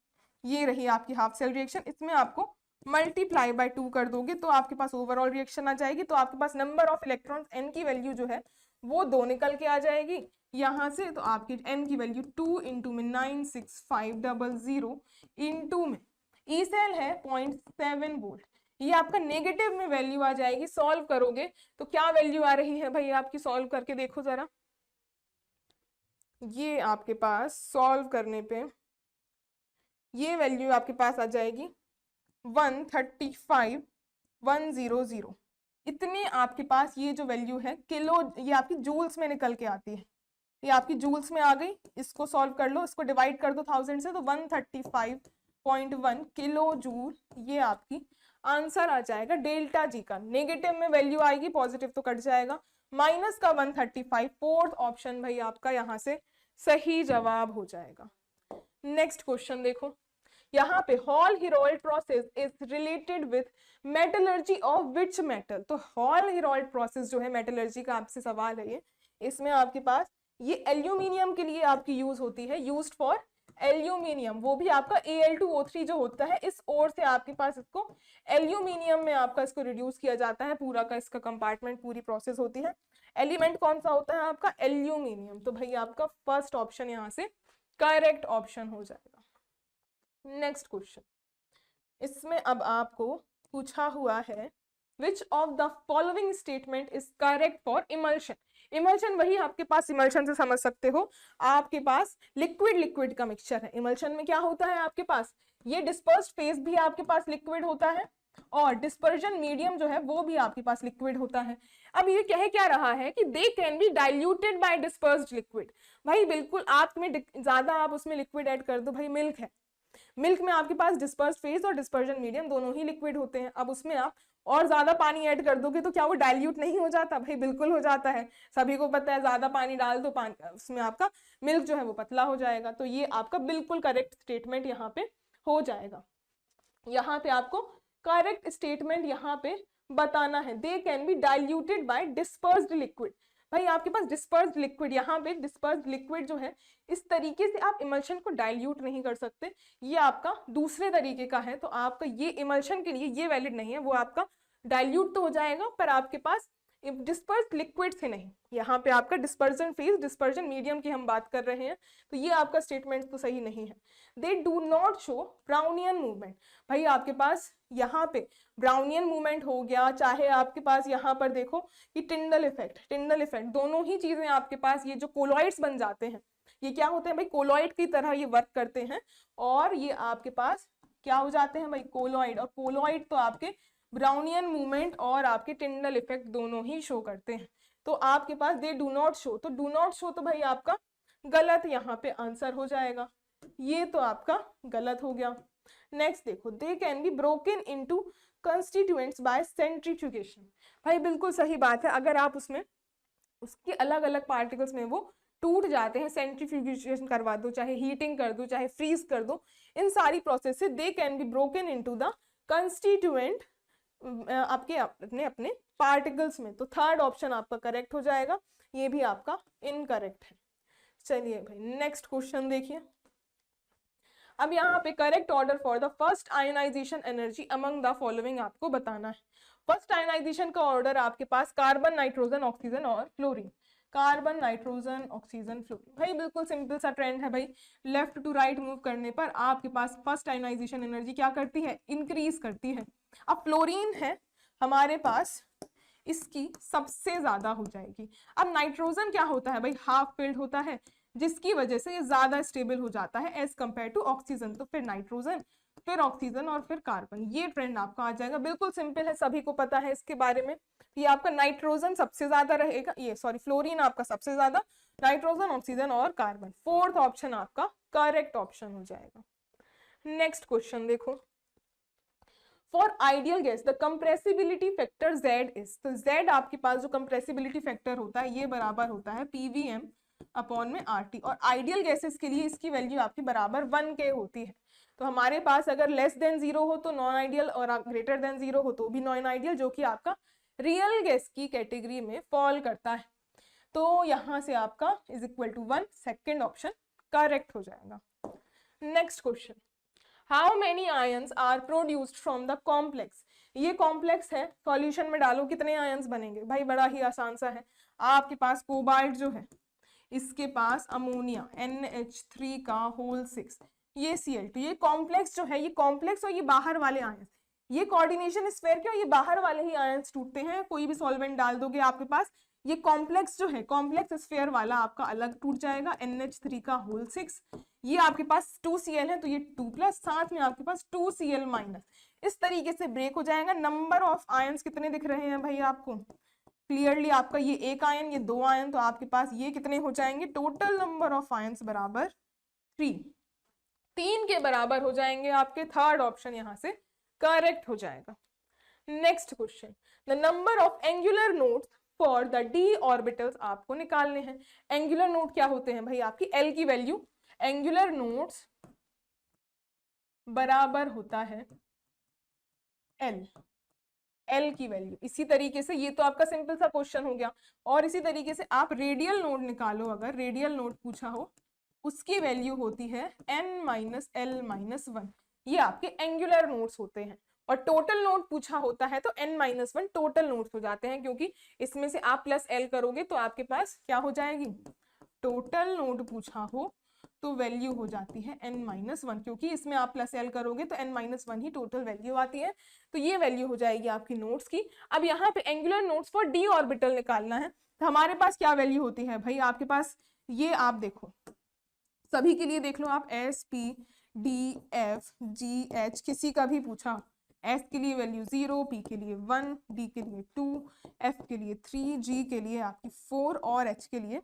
Speaker 1: ये रही आपकी हाफ सेल रिएक्शन, इसमें आपको मल्टीप्लाई बाय 2 कर दोगे तो आपके पास ओवरऑल रिएक्शन आ जाएगी। तो आपके पास नंबर ऑफ इलेक्ट्रॉन्स n की वैल्यू जो है वो 2 निकल के आ जाएगी यहाँ से, तो आपकी n की वैल्यू 2 इंटू में 96500 इंटू में ई सेल है 0.7 वोल्ट, ये आपका नेगेटिव में वैल्यू आ जाएगी। सॉल्व करोगे तो क्या वैल्यू आ रही है भाई आपकी? सॉल्व करके देखो जरा, ये आपके पास सॉल्व करने पे ये वैल्यू आपके पास आ जाएगी 135,100। इतने आपके पास ये जो वैल्यू है किलो, ये आपकी जूल्स में निकल के आती है, ये आपकी जूल्स में आ गई। इसको सॉल्व कर लो, इसको डिवाइड कर दो 1000 से, तो 135.1 किलो जूल ये आपकी आंसर आ जाएगा डेल्टा जी का। नेगेटिव में वैल्यू आएगी, पॉजिटिव तो कट जाएगा, माइनस का 135, फोर्थ ऑप्शन भाई आपका यहाँ से सही जवाब हो जाएगा। नेक्स्ट क्वेश्चन देखो, यहाँ पे hall Harold process is related with metallurgy of which metal. तो हॉल हेरोल्ड प्रोसेस जो है मेटलर्जी का आपसे सवाल है ये, इसमें आपके पास ये एल्यूमिनियम के लिए आपकी यूज होती है, यूज्ड फॉर एल्यूमिनियम, वो भी आपका Al2O3 जो होता है इस ओर से आपके पास इसको एल्यूमिनियम में आपका इसको रिड्यूस किया जाता है, पूरा का इसका कंपार्टमेंट पूरी प्रोसेस होती है। एलिमेंट कौन सा होता है आपका? एल्यूमिनियम। तो भाई आपका फर्स्ट ऑप्शन यहाँ से करेक्ट ऑप्शन हो जाएगा। नेक्स्ट क्वेश्चन, इसमें अब आपको पूछा हुआ है विच of the following statement is correct for emulsion. Emulsion वही आपके पास, इमल्शन से समझ सकते हो आपके पास लिक्विड लिक्विड का मिक्सचर है। इमल्शन में क्या होता है आपके पास, ये डिस्पर्स्ड फेज भी आपके पास लिक्विड होता है और डिस्पर्जन मीडियम जो है वो भी आपके पास लिक्विड होता है। अब ये कह क्या रहा है कि they can be diluted by dispersed liquid. भाई बिल्कुल आप में ज्यादा आप उसमें लिक्विड ऐड कर दो, भाई मिल्क है, मिल्क में आपके पास डिस्पर्स्ड फेज और डिस्पर्जन मीडियम दोनों ही लिक्विड होते हैं। अब उसमें आप और ज्यादा पानी ऐड कर दोगे तो क्या वो डाइल्यूट नहीं हो जाता? भाई बिल्कुल हो जाता है, सभी को पता है ज्यादा पानी डाल दो पानी उसमें आपका मिल्क जो है वो पतला हो जाएगा। तो ये आपका बिल्कुल करेक्ट स्टेटमेंट यहाँ पे हो जाएगा। यहाँ पे आपको करेक्ट स्टेटमेंट यहाँ पे बताना है, they can be diluted by dispersed liquid. भाई आपके पास डिस्पर्स्ड लिक्विड, यहाँ पे डिस्पर्स्ड लिक्विड जो है इस तरीके से आप इमल्शन को डाइल्यूट नहीं कर सकते, ये आपका दूसरे तरीके का है। तो आपका ये इमल्शन के लिए ये वैलिड नहीं है, वो आपका डाइल्यूट तो हो जाएगा पर आपके पास डिस्पर्स्ड लिक्विड से नहीं। यहाँ पे आपका डिस्पर्जन फेज डिस्पर्जन मीडियम की हम बात कर रहे हैं, तो ये आपका स्टेटमेंट तो सही नहीं है। They do not show Brownian movement. भाई आपके पास यहाँ पे ब्राउनियन मूवमेंट हो गया, चाहे आपके पास यहाँ पर देखो कि टिंडल इफेक्ट, दोनों ही चीजें आपके पास ये जो कोलॉइड्स बन जाते हैं ये क्या होते हैं भाई, कोलॉइड की तरह ये वर्क करते हैं और ये आपके पास क्या हो जाते हैं भाई, कोलॉइड। और कोलॉइड तो आपके ब्राउनियन मूवमेंट और आपके टिंडल इफेक्ट दोनों ही शो करते हैं। तो आपके पास दे डू नॉट शो, तो डू नॉट शो तो भाई आपका गलत यहाँ पे आंसर हो जाएगा, ये तो आपका गलत हो गया। नेक्स्ट देखो, दे can be broken into constituents bye centrifugation. भाई बिल्कुल सही बात है, अगर आप उसमें उसके अलग अलग पार्टिकल्स में वो टूट जाते हैं, सेंट्रीफ्यूगेशन करवा दो, चाहे हीटिंग कर दो, चाहे फ्रीज कर दो, इन सारी प्रोसेस से दे can be broken into the constituent आपके अपने अपने पार्टिकल्स में। तो थर्ड ऑप्शन आपका करेक्ट हो जाएगा, ये भी आपका इनकरेक्ट है। चलिए भाई नेक्स्ट क्वेश्चन देखिए। अब यहाँ पे correct order for the first ionisation energy among the following आपको बताना है। फर्स्ट आयनाइजेशन का ऑर्डर आपके पास कार्बन, नाइट्रोजन, ऑक्सीजन और fluorine. Carbon, nitrogen, oxygen, fluorine. भाई बिल्कुल सिंपल सा ट्रेंड है भाई, लेफ्ट टू राइट मूव करने पर आपके पास फर्स्ट आयनाइजेशन एनर्जी क्या करती है, इंक्रीज करती है। अब फ्लोरीन है हमारे पास, इसकी सबसे ज्यादा हो जाएगी। अब नाइट्रोजन क्या होता है भाई, हाफ फिल्ड होता है, जिसकी वजह से ये ज्यादा स्टेबल हो जाता है एज कंपेयर टू ऑक्सीजन। तो फिर नाइट्रोजन, फिर ऑक्सीजन और फिर कार्बन, ये ट्रेंड आपका आ जाएगा। बिल्कुल सिंपल है, सभी को पता है इसके बारे में। ये आपका नाइट्रोजन सबसे ज्यादा रहेगा, ये सॉरी फ्लोरीन आपका सबसे ज्यादा, नाइट्रोजन, ऑक्सीजन और कार्बन। फोर्थ ऑप्शन आपका करेक्ट ऑप्शन हो जाएगा। नेक्स्ट क्वेश्चन देखो, for ideal gas the compressibility factor Z is. तो Z आपके पास जो कंप्रेसिबिलिटी फैक्टर होता है ये बराबर होता है PVM अपॉन में RT, और आइडियल गैसेस के लिए इसकी वैल्यू आपकी बराबर 1K होती है। तो हमारे पास अगर लेस देन 0 हो तो नॉन आइडियल और ग्रेटर देन 0 हो तो भी नॉन आइडियल, जो कि आपका रियल गैस की कैटेगरी में फॉल करता है। तो यहाँ से आपका is equal to 1, second option correct हो जाएगा। Next question, how many ions are produced from the complex. ये कॉम्प्लेक्स है, सॉल्यूशन में डालो कितने आयंस बनेंगे, भाई बड़ा ही आसान सा है। आपके पास कोबाल्ट जो है इसके पास अमोनिया NH3 का होल 6, ये Cl2, ये कॉम्प्लेक्स जो है, ये कॉम्प्लेक्स और ये बाहर वाले आयंस, ये कोऑर्डिनेशन स्फीयर के और ये बाहर वाले ही आयंस टूटते हैं। कोई भी सॉल्वेंट डाल दोगे आपके पास, ये कॉम्प्लेक्स जो है, कॉम्प्लेक्स स्फीयर वाला आपका अलग टूट जाएगा, NH3 का होल 6। ये आपके पास 2Cl है तो ये 2+, साथ में आपके पास 2Cl-, इस तरीके से ब्रेक हो जाएगा। नंबर ऑफ आयंस कितने दिख रहे हैं भाई आपको, क्लियरली आपका ये एक आयन, ये 2 आयन, तो आपके पास ये कितने हो जाएंगे, टोटल नंबर ऑफ आयंस बराबर 3 के बराबर हो जाएंगे आपके। थर्ड ऑप्शन यहाँ से करेक्ट हो जाएगा। Next question, the number of angular nodes for the d orbitals आपको निकालने हैं। एंगुलर नोड क्या होते हैं भाई, आपकी L की वैल्यू, एंगुलर नोड्स बराबर होता है एल, एल की वैल्यू। इसी तरीके से ये तो आपका सिंपल सा क्वेश्चन हो गया। और इसी तरीके से आप रेडियल नोड निकालो, अगर रेडियल नोड पूछा हो उसकी वैल्यू होती है n माइनस एल माइनस 1। ये आपके एंगुलर नोड्स होते हैं। और टोटल नोड पूछा होता है तो n माइनस 1 टोटल नोड्स हो जाते हैं, क्योंकि इसमें से आप प्लस एल करोगे तो आपके पास क्या हो जाएगी, टोटल नोड पूछा हो तो वैल्यू हो जाती है n माइनस 1, क्योंकि इसमें आप प्लस एल करोगे तो n माइनस 1 ही टोटल वैल्यू आती है। तो ये वैल्यू हो जाएगी आपकी नोड्स की। अब यहाँ पे angular nodes for D orbital निकालना है, तो हमारे पास क्या वैल्यू होती है भाई, आपके पास ये आप देखो सभी के लिए देख लो आप, S P D F G H, किसी का भी पूछा, एस के लिए वैल्यू 0, पी के लिए 1, डी के लिए 2, एफ के लिए 3, जी के लिए आपकी 4 और एच के लिए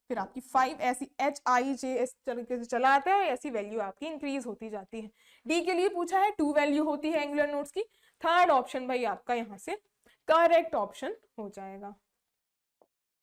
Speaker 1: फिर आपकी 5, ऐसी एच आई जे इस तरीके से चला आता है, ऐसी वैल्यू आपकी इंक्रीज होती जाती है। डी के लिए पूछा है 2 वैल्यू होती है एंगुलर नोड्स की। थर्ड ऑप्शन भाई आपका यहाँ से करेक्ट ऑप्शन हो जाएगा।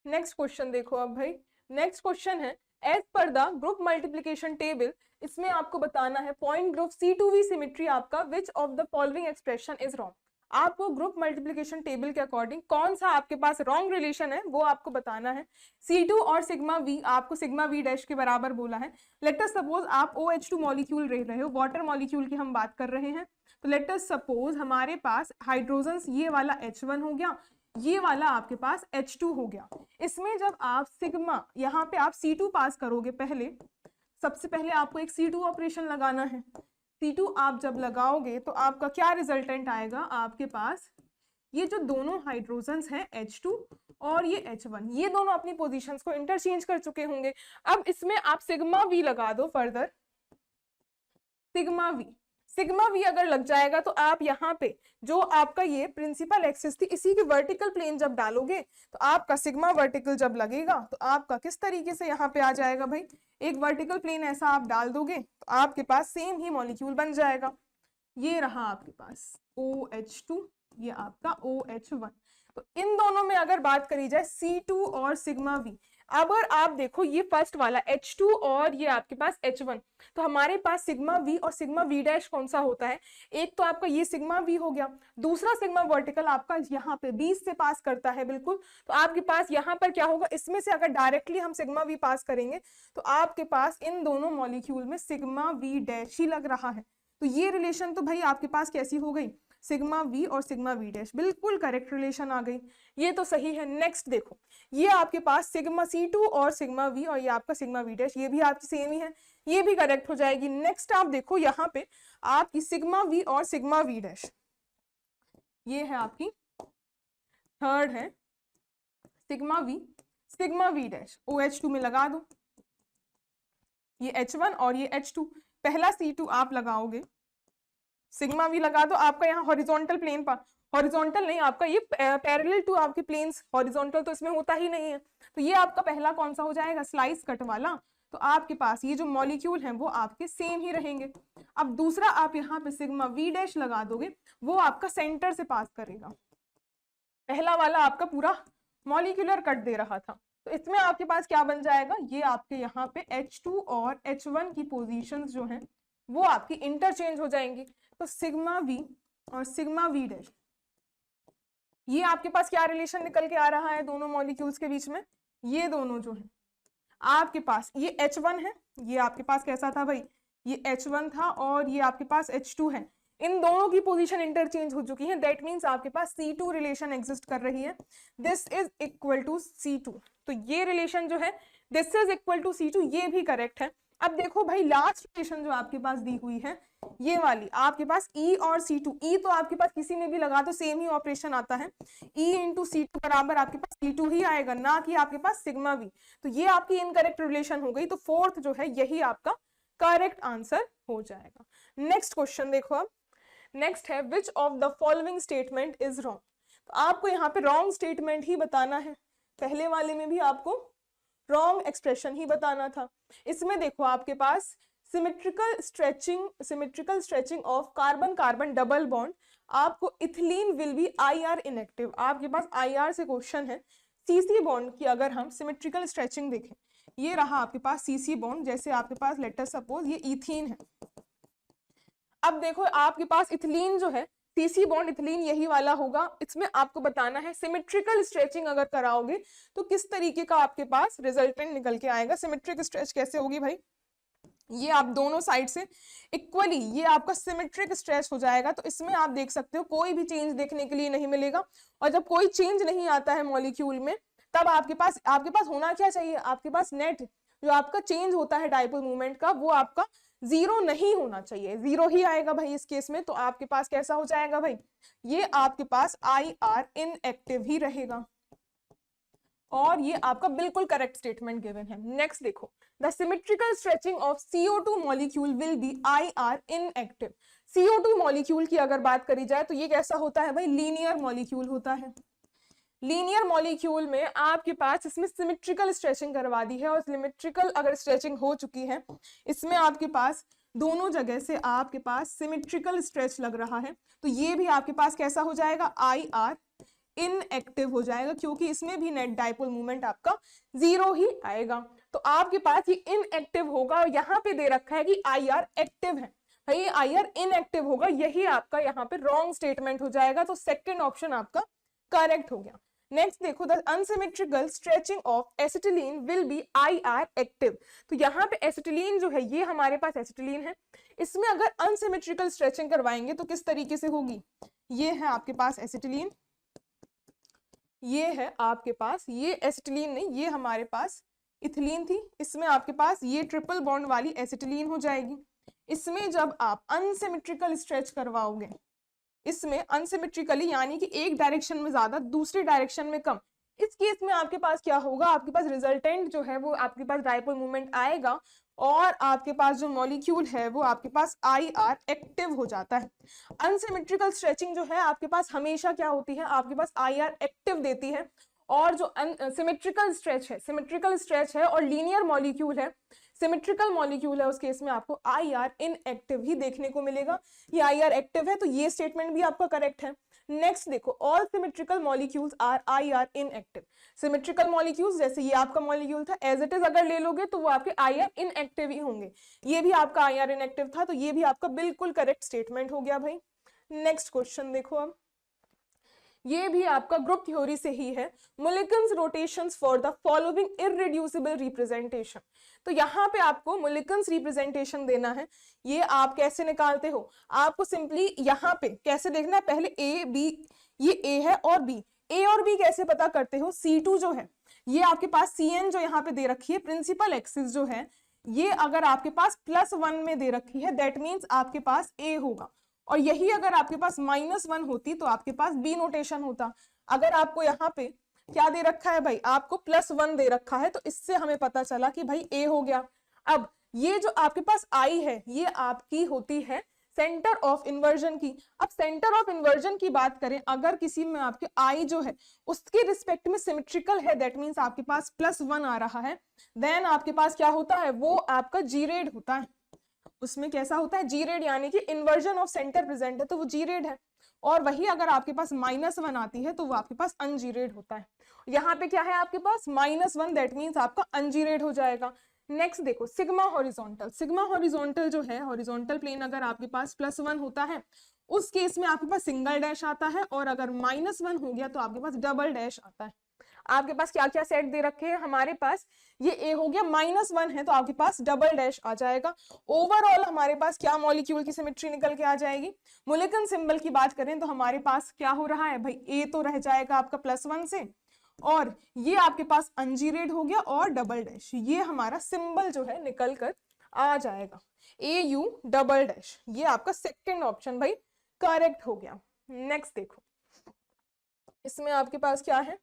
Speaker 1: नेक्स्ट क्वेश्चन देखो अब भाई, नेक्स्ट क्वेश्चन है as per the group multiplication table, इसमें आपको बताना है पॉइंट ग्रुप C2V सिमेट्री आपका which of the following expression is wrong. आपको ग्रुप मल्टीप्लिकेशन टेबल के अकॉर्डिंग कौन सा आपके पास रॉन्ग रिलेशन है वो आपको बताना है। C2 और सिग्मा V, आपको सिग्मा V डैश के बराबर बोला है। लेट अस सपोज आप OH2 मॉलिक्यूल रह रहे हो, वाटर मॉलिक्यूल की हम बात कर रहे हैं। तो लेट अस सपोज हमारे पास हाइड्रोजन ये वाला H1 हो गया, ये वाला आपके पास H2 हो गया। इसमें जब आप सिग्मा यहाँ पे आप C2 पास करोगे, पहले सबसे पहले आपको एक C2 ऑपरेशन लगाना है। C2 आप जब लगाओगे तो आपका क्या रिजल्टेंट आएगा, आपके पास ये जो दोनों हाइड्रोजन्स हैं H2 और ये H1, ये दोनों अपनी पोजीशंस को इंटरचेंज कर चुके होंगे। अब इसमें आप सिग्मा V लगा दो, फर्दर सिग्मा V अगर लग जाएगा तो आप यहाँ पे जो आपका ये प्रिंसिपल एक्सिस थी इसी के वर्टिकल प्लेन जब डालोगे तो आपका सिग्मा वर्टिकल जब लगेगा तो आपका किस तरीके से यहाँ पे आ जाएगा भाई, एक वर्टिकल प्लेन ऐसा आप डाल दोगे तो आपके पास सेम ही मॉलिक्यूल बन जाएगा। ये रहा आपके पास OH2, ये आपका OH1। तो इन दोनों में अगर बात करी जाए C2 और सिग्मा V, अगर आप देखो ये फर्स्ट वाला H2 और ये आपके पास H1, तो हमारे पास सिग्मा V और सिग्मा V डैश कौन सा होता है, एक तो आपका ये सिग्मा V हो गया, दूसरा सिग्मा वर्टिकल आपका यहाँ पे 20 से पास करता है बिल्कुल। तो आपके पास यहाँ पर क्या होगा, इसमें से अगर डायरेक्टली हम सिग्मा V पास करेंगे तो आपके पास इन दोनों मॉलिक्यूल में सिग्मा V डैश ही लग रहा है। तो ये रिलेशन तो भाई आपके पास कैसी हो गई, सिग्मा V और सिग्मा V डैश, बिल्कुल करेक्ट रिलेशन आ गई, ये तो सही है। नेक्स्ट देखो, ये आपके पास सिग्मा C2 और सिग्मा V और ये आपका सिग्मा V डैश, ये भी आपकी सेम ही है, ये भी करेक्ट हो जाएगी। नेक्स्ट आप देखो यहाँ पे आपकी सिग्मा V और सिग्मा V डैश, ये है आपकी थर्ड है सिग्मा V डैश, OH2 में लगा दो, ये H1 और ये H2, पहला C2 आप लगाओगे, सिग्मा V लगा दो, आपका यहाँ हॉरिजॉन्टल प्लेन पर, हॉरिजॉन्टल नहीं आपका ये पैरेलल टू आपके प्लेन्स, हॉरिजॉन्टल तो इसमें होता ही नहीं है। तो ये आपका पहला कौन सा हो जाएगा, स्लाइस कट वाला। तो आपके पास ये जो मॉलिक्यूल हैं वो आपके सेम ही रहेंगे। अब दूसरा आप यहाँ पे सिग्मा V डैश लगा दोगे, वो आपका सेंटर से पास करेगा, पहला वाला आपका पूरा मॉलिक्यूलर कट दे रहा था। तो इसमें आपके पास क्या बन जाएगा, ये आपके यहाँ पे H2 और H1 की पोजीशंस जो हैं वो आपकी इंटरचेंज हो जाएंगी। तो सिग्मा V और सिग्मा V डैश, ये आपके पास क्या रिलेशन निकल के आ रहा है दोनों मॉलिक्यूल्स के बीच में, ये दोनों जो है आपके पास ये H1 है, ये आपके पास कैसा था भाई, ये H1 था और ये आपके पास H2 है, इन दोनों की पोजीशन इंटरचेंज हो चुकी है। दैट मींस आपके पास C2 रिलेशन एग्जिस्ट कर रही है, this is equal to C2। तो ये रिलेशन जो है this is equal to C2, ये भी करेक्ट है। अब देखो भाई लास्ट रिलेशन जो आपके पास दी हुई है ये वाली, आपके पास E और C2, E तो आपके पास किसी में भी लगा तो सेम ही ऑपरेशन आता है, E इंटू C2 बराबर आपके पास C2 ही आएगा, ना कि आपके पास सिग्मा V। तो ये आपकी इनकरेक्ट रिलेशन हो गई। तो फोर्थ जो है यही आपका करेक्ट आंसर हो जाएगा। नेक्स्ट क्वेश्चन देखो, अब नेक्स्ट है विच of the following statement is wrong. तो आपको यहाँ पे रॉन्ग स्टेटमेंट ही बताना है, पहले वाले में भी आपको रॉन्ग एक्सप्रेशन ही बताना था। इसमें देखो आपके पास symmetrical stretching of carbon carbon double bond, आपको ethylene will be IR inactive, आपके पास IR से क्वेश्चन है। CC बॉन्ड की अगर हम सिमेट्रिकल स्ट्रेचिंग देखें, ये रहा आपके पास CC बॉन्ड, जैसे आपके पास लेट अस सपोज ये इथीन है। अब देखो आपके पास इथिलीन जो है, सीसी बॉन्ड इथिलीन यही वाला होगा। इसमें आपको बताना है सिमेट्रिकल स्ट्रेचिंग अगर कराओगे तो किस तरीके का आपके पास रिजल्टेंट निकल के आएगा। सिमेट्रिक स्ट्रेच कैसे होगी भाई, ये आप दोनों साइड से इक्वली ये आपका सिमेट्रिक स्ट्रेच हो जाएगा। तो इसमें आप देख सकते हो कोई भी चेंज देखने के लिए नहीं मिलेगा। और जब कोई चेंज नहीं आता है मॉलिक्यूल में, तब आपके पास होना क्या चाहिए, आपके पास नेट जो आपका चेंज होता है डाइपोल मूवमेंट का, वो आपका जीरो नहीं होना चाहिए, जीरो ही आएगा भाई इस केस में। तो आपके पास कैसा हो जाएगा भाई, ये आपके पास IR इनएक्टिव ही रहेगा। और ये आपका बिल्कुल करेक्ट स्टेटमेंट गिवन है। नेक्स्ट देखो, the symmetrical stretching of CO2 molecule will be IR inactive. CO2 molecule की अगर बात करी जाए तो ये कैसा होता है भाई, लीनियर मॉलिक्यूल होता है। लीनियर मॉलिक्यूल में आपके पास इसमें सिमेट्रिकल स्ट्रेचिंग करवा दी है, और सिमेट्रिकल अगर स्ट्रेचिंग हो चुकी है, इसमें आपके पास दोनों जगह से आपके पास सिमेट्रिकल स्ट्रेच लग रहा है, तो ये भी आपके पास कैसा हो जाएगा, IR इनएक्टिव हो जाएगा, क्योंकि इसमें भी नेट डाइपोल मूवमेंट आपका जीरो ही आएगा। तो आपके पास ये इनएक्टिव होगा, और यहाँ पे दे रखा है कि IR एक्टिव है, भाई IR इनएक्टिव होगा, यही आपका यहाँ पे रॉन्ग स्टेटमेंट हो जाएगा। तो सेकंड ऑप्शन आपका करेक्ट हो गया। नेक्स्ट देखो, the unsymmetrical stretching of acetylene will be IR active. तो यहाँ पे एसिटिलीन जो है, ये हमारे पास एसिटिलीन है, इसमें अगर अनसिमेट्रिकल स्ट्रेचिंग करवाएंगे तो किस तरीके से होगी, ये है आपके पास एसिटिलीन, ये है आपके पास, ये एसिटिलीन नहीं, ये हमारे पास इथिलीन थी, इसमें आपके पास ये ट्रिपल बॉन्ड वाली एसिटिलीन हो जाएगी। इसमें जब आप अनसिमेट्रिकल स्ट्रेच करवाओगे, इसमें अनसिमेट्रिकली यानी कि एक डायरेक्शन में ज्यादा दूसरी डायरेक्शन में कम, इस केस में आपके पास क्या होगा, आपके पास रिजल्टेंट जो है वो आपके पास डाइपोल मूवमेंट आएगा, और आपके पास जो मॉलिक्यूल है वो आपके पास IR एक्टिव हो जाता है। अनसिमेट्रिकल स्ट्रेचिंग जो है आपके पास हमेशा क्या होती है, आपके पास IR एक्टिव देती है, और जो सिमेट्रिकल स्ट्रेच है और लीनियर मॉलिक्यूल है, सिमेट्रिकल मॉलिक्यूल है, उस केस में आपको IR इनएक्टिव ही देखने को मिलेगा। ये IR एक्टिव है, तो ये स्टेटमेंट भी आपका करेक्ट है। नेक्स्ट देखो, all symmetrical molecules are IR inactive. Symmetrical molecules जैसे ये आपका मॉलिक्यूल था, एज इट इज अगर ले लोगे तो वो आपके IR इनएक्टिव ही होंगे। ये भी आपका IR इनएक्टिव था, तो ये भी आपका बिल्कुल करेक्ट स्टेटमेंट हो गया भाई। नेक्स्ट क्वेश्चन देखो, अब ये भी आपका ग्रुप थ्योरी से ही है। Mulliken's rotations for the following irreducible representation. तो यहाँ पे आपको मुलिकन्स रिप्रेजेंटेशन देना है। ये आप कैसे निकालते हो, आपको सिंपली यहाँ पे कैसे देखना है, पहले A B, ये A है और B, A और B कैसे पता करते हो, C2 जो है ये आपके पास CN जो यहाँ पे दे रखी है, प्रिंसिपल एक्सिस जो है ये अगर आपके पास +1 में दे रखी है, दैट मीन्स आपके पास A होगा, और यही अगर आपके पास -1 होती तो आपके पास B नोटेशन होता। अगर आपको यहाँ पे क्या दे रखा है भाई, आपको +1 दे रखा है, तो इससे हमें पता चला कि भाई A हो गया। अब ये जो आपके पास I है, ये आपकी होती है सेंटर ऑफ इन्वर्जन की। अब सेंटर ऑफ इन्वर्जन की बात करें, अगर किसी में आपके I जो है उसके रिस्पेक्ट में सिमेट्रिकल है, दैट मीन्स आपके पास +1 आ रहा है, देन आपके पास क्या होता है, वो आपका G रेड होता है। उसमें कैसा होता है, G रेड, यानी कि इन्वर्जन ऑफ सेंटर प्रेजेंट है तो वो G रेड है। और वही अगर आपके पास -1 आती है तो वो आपके पास अनजीरेड होता है। यहाँ पे क्या है आपके पास -1, दैट मीन्स आपका अनजीरेड हो जाएगा। नेक्स्ट देखो, सिग्मा हॉरिजॉन्टल। सिग्मा हॉरिजॉन्टल जो है, हॉरिजॉन्टल प्लेन अगर आपके पास +1 होता है, उस केस में आपके पास सिंगल डैश आता है, और अगर -1 हो गया तो आपके पास डबल डैश आता है। आपके पास क्या क्या सेट दे रखे हैं, हमारे पास ये A हो गया, -1 है तो आपके पास डबल डैश आ जाएगा। ओवरऑल हमारे पास क्या मॉलिक्यूल की सिमेट्री निकल के आ जाएगी। मुलिकन सिंबल की बात करें तो हमारे पास क्या हो रहा है भाई, A तो रह जाएगा आपका +1 से, और ये आपके पास अनजीरेड हो गया, और डबल डैश, ये हमारा सिंबल जो है निकल कर आ जाएगा, AU डबल डैश। ये आपका सेकेंड ऑप्शन भाई करेक्ट हो गया। नेक्स्ट देखो, इसमें आपके पास क्या है,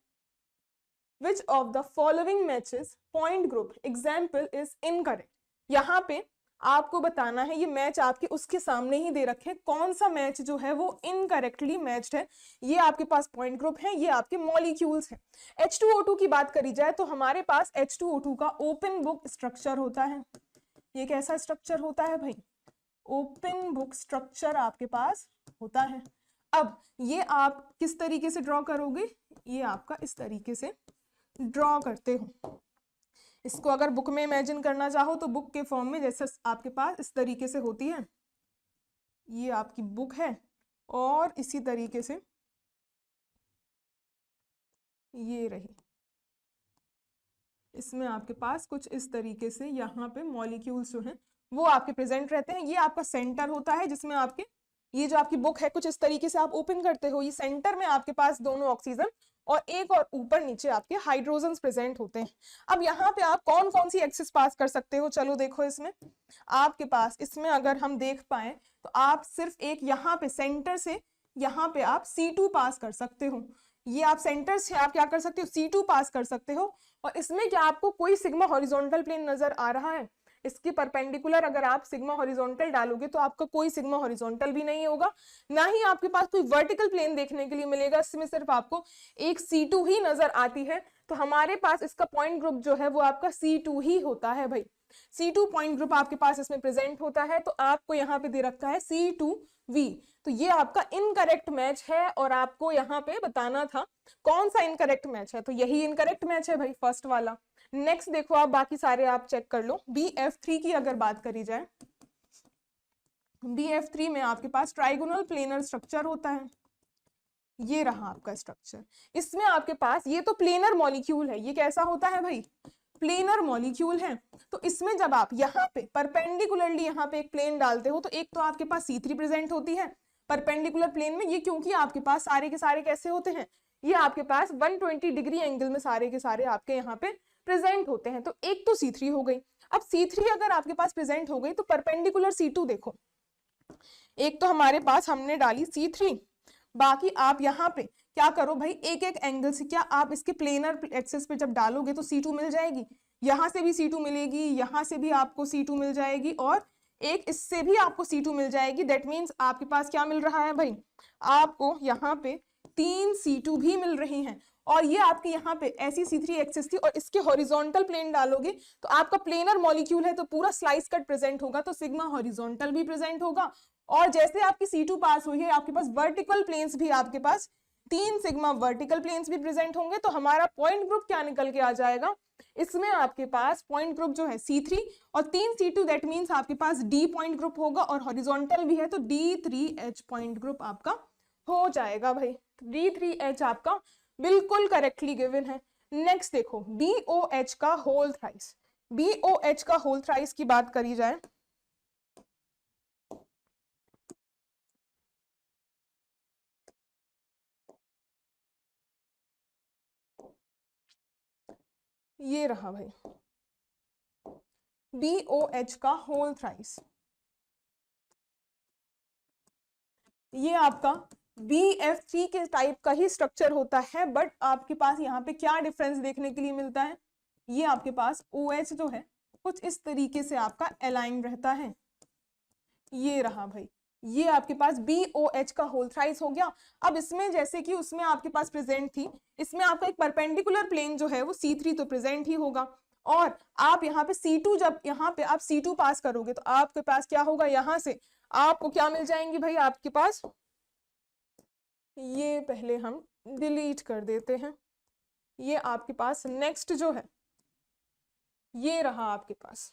Speaker 1: Which of the following matches point group example is incorrect। यहाँ पे आपको बताना है, ये मैच आपके उसके सामने ही दे रखे, कौन सा मैच जो है वो इनकरेक्टली मैच्ड है। ये आपके पास पॉइंट ग्रुप है, ये आपके मॉलिक्यूल्स हैं। H2O2 की बात करी जाए तो हमारे पास H2O2 का ओपन बुक स्ट्रक्चर होता है। ये कैसा स्ट्रक्चर होता है भाई, ओपन बुक स्ट्रक्चर आपके पास होता है। अब ये आप किस तरीके से ड्रॉ करोगे, ये आपका इस तरीके से ड्रॉ करते हो। इसको अगर बुक में इमेजिन करना चाहो तो बुक के फॉर्म में, जैसे आपके पास इस तरीके से होती है, ये आपकी बुक है और इसी तरीके से ये रही, इसमें आपके पास कुछ इस तरीके से यहाँ पे मॉलिक्यूल्स जो हैं वो आपके प्रेजेंट रहते हैं। ये आपका सेंटर होता है जिसमें आपके ये जो आपकी बुक है कुछ इस तरीके से आप ओपन करते हो, ये सेंटर में आपके पास दोनों ऑक्सीजन और एक और ऊपर नीचे आपके हाइड्रोजन्स प्रेजेंट होते हैं। अब यहाँ पे आप कौन कौन सी एक्सिस पास कर सकते हो, चलो देखो इसमें आपके पास, इसमें अगर हम देख पाए तो आप सिर्फ एक यहाँ पे सेंटर से यहाँ पे आप C2 पास कर सकते हो। ये आप सेंटर से आप क्या कर सकते हो, C2 पास कर सकते हो। और इसमें क्या आपको कोई सिग्मा हॉरिजॉन्टल प्लेन नजर आ रहा है? इसकी परपेंडिकुलर अगर आप सिग्मा हॉरिजॉन्टल डालोगे तो आपका कोई सिग्मा हॉरिजॉन्टल भी नहीं होगा, ना ही आपके पास कोई वर्टिकल प्लेन देखने के लिए मिलेगा। इसमें सिर्फ आपको एक C2 ही नजर आती है। तो हमारे पास इसका पॉइंट ग्रुप जो है वो आपका C2 ही होता है भाई। C2 पॉइंट ग्रुप आपके पास इसमें प्रेजेंट होता है। तो आपको यहाँ पे दे रखा है C2V, तो ये आपका इनकरेक्ट मैच है और आपको यहाँ पे बताना था कौन सा इनकरेक्ट मैच है, तो यही इनकरेक्ट मैच है भाई, फर्स्ट वाला। नेक्स्ट देखो आप बाकी सारे आप चेक कर लो। BF3 की अगर बात करी जाए, BF3 में आपके पास ट्राइगोनल प्लेनर स्ट्रक्चर होता है। ये रहा आपका स्ट्रक्चर, इसमें आपके पास ये तो प्लेनर मॉलिक्यूल है। ये कैसा होता है भाई, प्लेनर मॉलिक्यूल है। तो इसमें जब आप यहाँ पे परपेंडिकुलरली यहाँ पे एक प्लेन डालते हो तो एक तो आपके पास C3 प्रेजेंट होती है परपेंडिकुलर प्लेन में। ये क्योंकि आपके पास सारे के सारे कैसे होते हैं, ये आपके पास 120 डिग्री एंगल में सारे के सारे आपके यहाँ पे प्रेजेंट होते हैं। तो एक तो C3 हो गई। अब C3 अगर आपके पास प्रेजेंट हो गई तो परपेंडिकुलर C2 देखो, एक तो हमारे पास हमने डाली C3, बाकी आप यहाँ पे क्या करो भाई, एक एक एंगल से क्या आप इसके प्लेनर एक्सिस पे जब डालोगे तो C2 मिल जाएगी, यहाँ से भी C2 मिलेगी, यहाँ से भी आपको C2 मिल जाएगी और एक इससे भी आपको C2 मिल जाएगी। दैट मीन्स आपके पास क्या मिल रहा है भाई, आपको यहाँ पे 3 C2 भी मिल रही हैं। और ये आपके यहाँ पे ऐसी C3 एक्सिस थी और इसके हॉरिजॉन्टल प्लेन डालोगे तो आपका प्लेनर मॉलिक्यूल है तो पूरा स्लाइस कट प्रेजेंट होगा, तो सिग्मा हॉरिजॉन्टल भी प्रेजेंट होगा। और जैसे आपकी C2 पास हुई है आपके पास वर्टिकल प्लेन्स भी, आपके पास 3 सिग्मा वर्टिकल प्लेन्स भी प्रेजेंट होंगे। तो हमारा पॉइंट ग्रुप क्या निकल के आ जाएगा, इसमें आपके पास पॉइंट ग्रुप जो है C3 और 3 C2, दैट मीन्स आपके पास D पॉइंट ग्रुप होगा और हॉरिजॉन्टल भी है तो D3H पॉइंट ग्रुप आपका हो जाएगा भाई। D3H आपका बिल्कुल करेक्टली गिवन है। नेक्स्ट देखो BOH का होल थ्राइस, BOH का होल थ्राइस की बात करी जाए, ये रहा भाई BOH का होल थ्राइस। ये आपका BF3 के टाइप का ही स्ट्रक्चर होता है, बट आपके पास यहाँ पे क्या डिफरेंस देखने के लिए मिलता है, ये आपके पास OH जो है कुछ इस तरीके से आपका अलाइन रहता है। ये रहा भाई, ये आपके पास BOH का होल थ्राइस हो गया। अब इसमें जैसे कि उसमें आपके पास प्रेजेंट थी, इसमें आपका एक परपेंडिकुलर प्लेन जो है वो C3 तो प्रेजेंट ही होगा। और आप यहाँ पे C2, जब यहाँ पे आप C2 पास करोगे तो आपके पास क्या होगा, यहाँ से आपको क्या मिल जाएंगी भाई, आपके पास ये पहले हम डिलीट कर देते हैं। ये आपके पास नेक्स्ट जो है ये रहा आपके पास,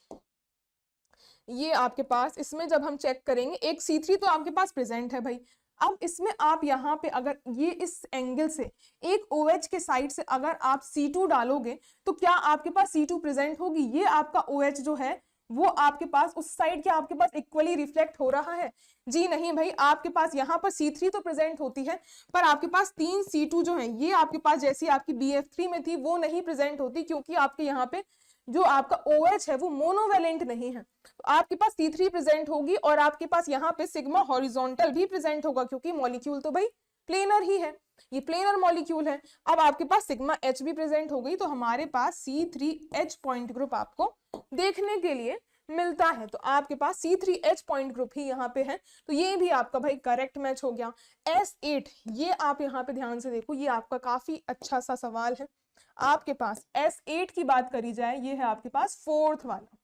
Speaker 1: ये आपके पास इसमें जब हम चेक करेंगे एक C3 तो आपके पास प्रेजेंट है भाई। अब इसमें आप यहाँ पे अगर ये इस एंगल से एक OH के साइड से अगर आप C2 डालोगे तो क्या आपके पास C2 प्रेजेंट होगी, ये आपका OH जो है वो आपके पास उस साइड क्या आपके पास इक्वली रिफ्लेक्ट हो रहा है? जी नहीं भाई, आपके पास यहाँ पर C3 तो प्रेजेंट होती है पर आपके पास 3 C2 जो है ये आपके पास जैसी आपकी BF3 में थी वो नहीं प्रेजेंट होती, क्योंकि आपके यहाँ पे जो आपका OH है वो मोनोवेलेंट नहीं है। तो आपके पास C3 प्रेजेंट होगी और आपके पास यहाँ पे सिग्मा हॉरिजॉन्टल भी प्रेजेंट होगा, क्योंकि मॉलिक्यूल तो भाई प्लेनर ही है, ये प्लेनर मॉलिक्यूल है। अब आपके पास सिग्मा H भी प्रेजेंट हो गई तो हमारे पास C3H पॉइंट ग्रुप आपको देखने के लिए मिलता है। तो आपके पास C3H पॉइंट ग्रुप ही यहाँ पे है, तो ये भी आपका भाई करेक्ट मैच हो गया। S8, ये आप यहाँ पे ध्यान से देखो, ये आपका काफी अच्छा सा सवाल है। आपके पास S8 की बात करी जाए, ये है आपके पास फोर्थ वाला।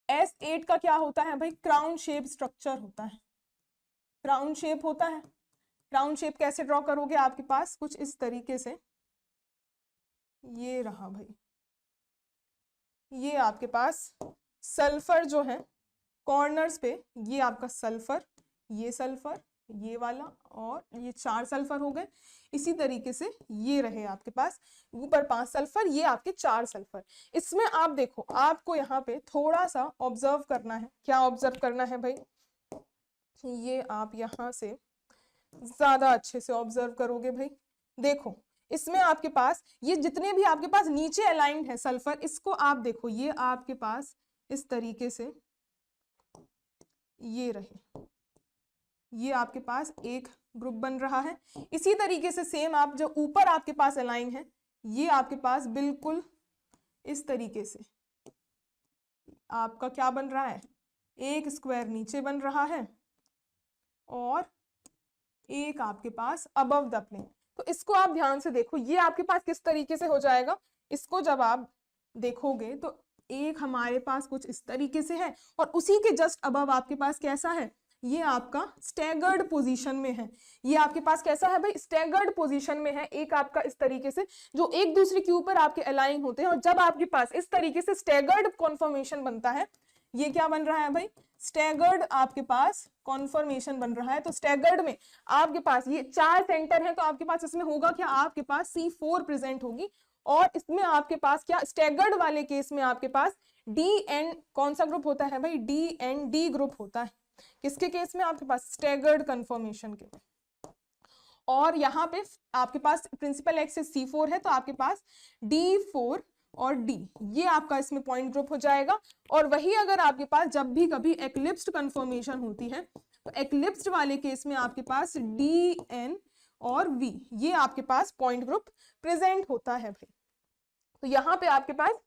Speaker 1: S8 का क्या होता है भाई, क्राउन शेप स्ट्रक्चर होता है, क्राउन शेप होता है। क्राउन शेप कैसे ड्रॉ करोगे, आपके पास कुछ इस तरीके से, ये रहा भाई, ये आपके पास सल्फर जो है कॉर्नर्स पे ये आपका सल्फर, ये वाला और ये 4 सल्फर हो गए। इसी तरीके से ये रहे आपके पास ऊपर 5 सल्फर, ये आपके 4 सल्फर। इसमें आप देखो, आपको यहाँ पे थोड़ा सा ऑब्जर्व करना है। क्या ऑब्जर्व करना है भाई? ये आप यहाँ से ज्यादा अच्छे से ऑब्जर्व करोगे भाई। देखो इसमें आपके पास ये जितने भी आपके पास नीचे अलाइंड है सल्फर, इसको आप देखो, ये आपके पास इस तरीके से ये रहे, ये आपके पास एक ग्रुप बन रहा है। इसी तरीके से सेम आप जो ऊपर आपके पास अलाइन है, ये आपके पास बिल्कुल इस तरीके से आपका क्या बन रहा है, एक स्क्वायर नीचे बन रहा है और एक आपके पास अबव द प्लेन। तो इसको आप ध्यान से देखो, ये आपके पास किस तरीके से हो जाएगा। इसको जब आप देखोगे तो एक हमारे पास कुछ इस तरीके से है और उसी के जस्ट अबव आपके पास कैसा है, ये आपका स्टैगर्ड पोजीशन में है। ये आपके पास कैसा है भाई, स्टैगर्ड पोजीशन में है। एक आपका इस तरीके से जो एक दूसरे के ऊपर आपके अलाइन होते हैं, और जब आपके पास इस तरीके से स्टैगर्ड कॉन्फॉर्मेशन बनता है, ये क्या बन रहा है भाई, स्टैगर्ड आपके पास कॉन्फॉर्मेशन बन रहा है। तो स्टैगर्ड में आपके पास ये 4 सेंटर है, तो आपके पास इसमें होगा क्या, आपके पास C4 प्रेजेंट होगी। और इसमें आपके पास क्या, स्टैगर्ड वाले केस में आपके पास DN कौन सा ग्रुप होता है भाई, DND ग्रुप होता है। किसके केस में, आपके पास स्टैगर्ड कन्फर्मेशन के। और यहाँ पे आपके पास प्रिंसिपल एक्सिस C4 है, तो आपके पास D4 और D ये आपका इसमें पॉइंट ग्रुप हो जाएगा। और वही अगर आपके पास जब भी कभी एक्लिप्स्ड कन्फर्मेशन होती है, तो एक्लिप्स्ड वाले केस में आपके पास DN और V ये आपके पास पॉइंट ग्रुप प्रेजेंट होता है भाई। तो यहाँ पे आपके पास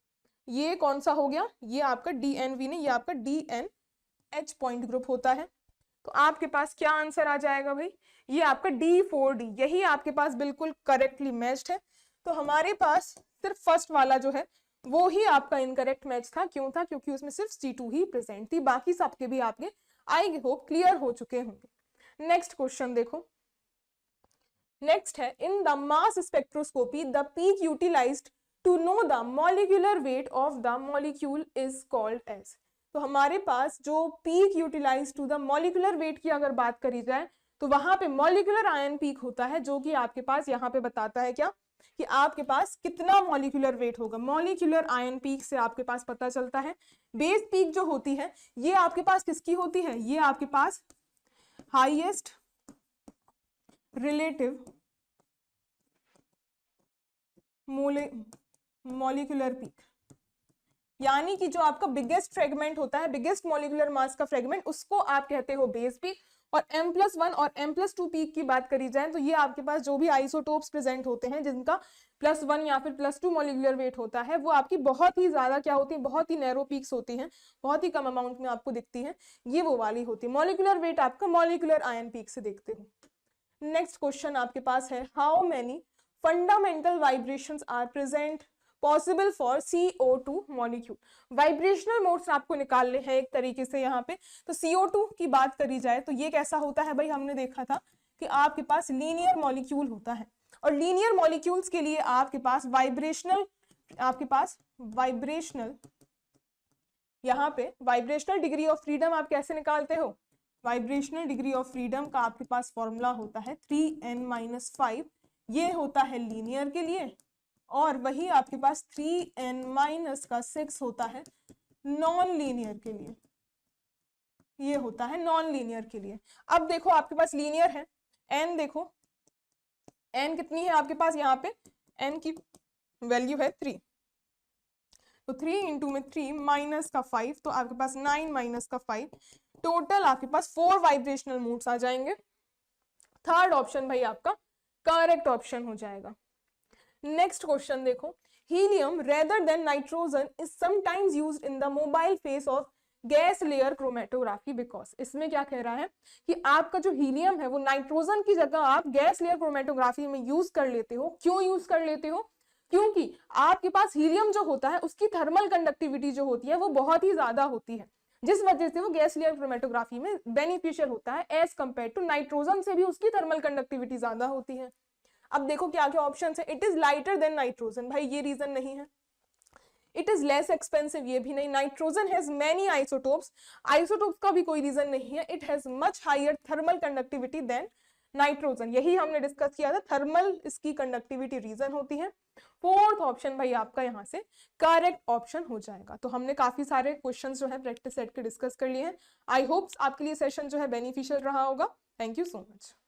Speaker 1: ये कौन सा हो गया, ये आपका DNV नहीं, ये आपका DNH पॉइंट ग्रुप होता है। तो आपके पास क्या आंसर आ जाएगा भाई, ये आपका D4D, यही आपके पास बिल्कुल करेक्टली मैच्ड है। तो हमारे पास सिर्फ फर्स्ट वाला जो है वो ही आपका इनकरेक्ट मैच था। क्यों था, क्योंकि उसमें सिर्फ C2 ही प्रेजेंट थी, बाकी सबके भी आपके आई होप क्लियर हो चुके होंगे। नेक्स्ट क्वेश्चन देखो, नेक्स्ट है, in the mass spectroscopy the peak utilised to know the molecular weight of the molecule is called as. तो हमारे पास जो peak utilise to the molecular weight की अगर बात करी जाए, तो वहां पे मॉलिक्यूलर आयन पीक होता है, जो कि आपके पास यहाँ पे बताता है क्या, कि आपके पास कितना मॉलिक्यूलर वेट होगा। मॉलिक्यूलर आयन पीक से आपके पास पता चलता है। बेस पीक जो होती है ये आपके पास किसकी होती है, ये आपके पास हाईएस्ट रिलेटिव मॉलिक्यूलर पीक, यानी कि जो आपका बिगेस्ट फ्रेगमेंट होता है, बिगेस्ट मॉलिक्यूलर मास का फ्रेगमेंट, उसको आप कहते हो बेस पीक। और M+1 और M+2 पीक की बात करी जाए, तो ये आपके पास जो भी आइसोटोप्स प्रेजेंट होते हैं जिनका +1 या फिर +2 मॉलिक्यूलर वेट होता है, वो आपकी बहुत ही ज्यादा क्या होती है, बहुत ही नैरो पीक्स होती हैं, बहुत ही कम अमाउंट में आपको दिखती हैं, ये वो वाली होती है। मॉलिक्यूलर वेट आपका मॉलिक्यूलर आयन पीक से देखते हो। नेक्स्ट क्वेश्चन आपके पास है, how many fundamental vibrations are present possible for CO2 molecule. Vibrational modes आपको निकालने हैं एक तरीके से यहाँ पे। तो CO2 की बात करी जाए तो ये कैसा होता है भाई, हमने देखा था कि आपके पास लीनियर मॉलिक्यूल होता है, और लीनियर मॉलिक्यूल्स के लिए आपके पास वाइब्रेशनल यहाँ पे वाइब्रेशनल डिग्री ऑफ फ्रीडम आप कैसे निकालते हो, वाइब्रेशनल डिग्री ऑफ फ्रीडम का आपके पास फॉर्मूला होता है 3n-5, ये होता है लीनियर के लिए, और वही आपके पास 3n-6 होता है नॉन लीनियर के लिए, ये होता है नॉन लीनियर के लिए। अब देखो आपके पास लीनियर है, n देखो n कितनी है आपके पास, यहाँ पे n की वैल्यू है 3, तो 3 इंटू में 3 माइनस का 5, तो आपके पास 9 माइनस का 5, टोटल आपके पास 4 वाइब्रेशनल मोड्स आ जाएंगे। थर्ड ऑप्शन भाई आपका करेक्ट ऑप्शन हो जाएगा। नेक्स्ट क्वेश्चन देखो, helium rather than nitrogen is sometimes used in the mobile face of gas layer chromatography because. इसमें क्या कह रहा है कि आपका जो हीलियम है वो नाइट्रोजन की जगह आप गैस लेयर क्रोमेटोग्राफी में यूज कर लेते हो। क्यों यूज कर लेते हो, क्योंकि आपके पास हीलियम जो होता है उसकी थर्मल कंडक्टिविटी जो होती है वो बहुत ही ज्यादा होती है, जिस वजह से वो गैस लेयर क्रोमेटोग्राफी में बेनिफिशियल होता है एज कंपेयर टू नाइट्रोजन से भी उसकी थर्मल कंडक्टिविटी ज्यादा होती है। अब देखो क्या क्या ऑप्शन है, it is lighter than nitrogen, भाई ये रीजन नहीं है। इट इज लेस एक्सपेंसिव, ये भी नहीं। Nitrogen has many isotopes, isotopes का भी कोई रीजन नहीं है, it has much higher thermal conductivity than nitrogen, यही हमने डिस्कस किया था, थर्मल इसकी कंडक्टिविटी रीजन होती है। फोर्थ ऑप्शन भाई आपका यहाँ से करेक्ट ऑप्शन हो जाएगा। तो हमने काफी सारे क्वेश्चंस जो है प्रैक्टिस सेट के डिस्कस कर लिए हैं। आई होप्स आपके लिए सेशन जो है बेनिफिशियल रहा होगा। Thank you so much.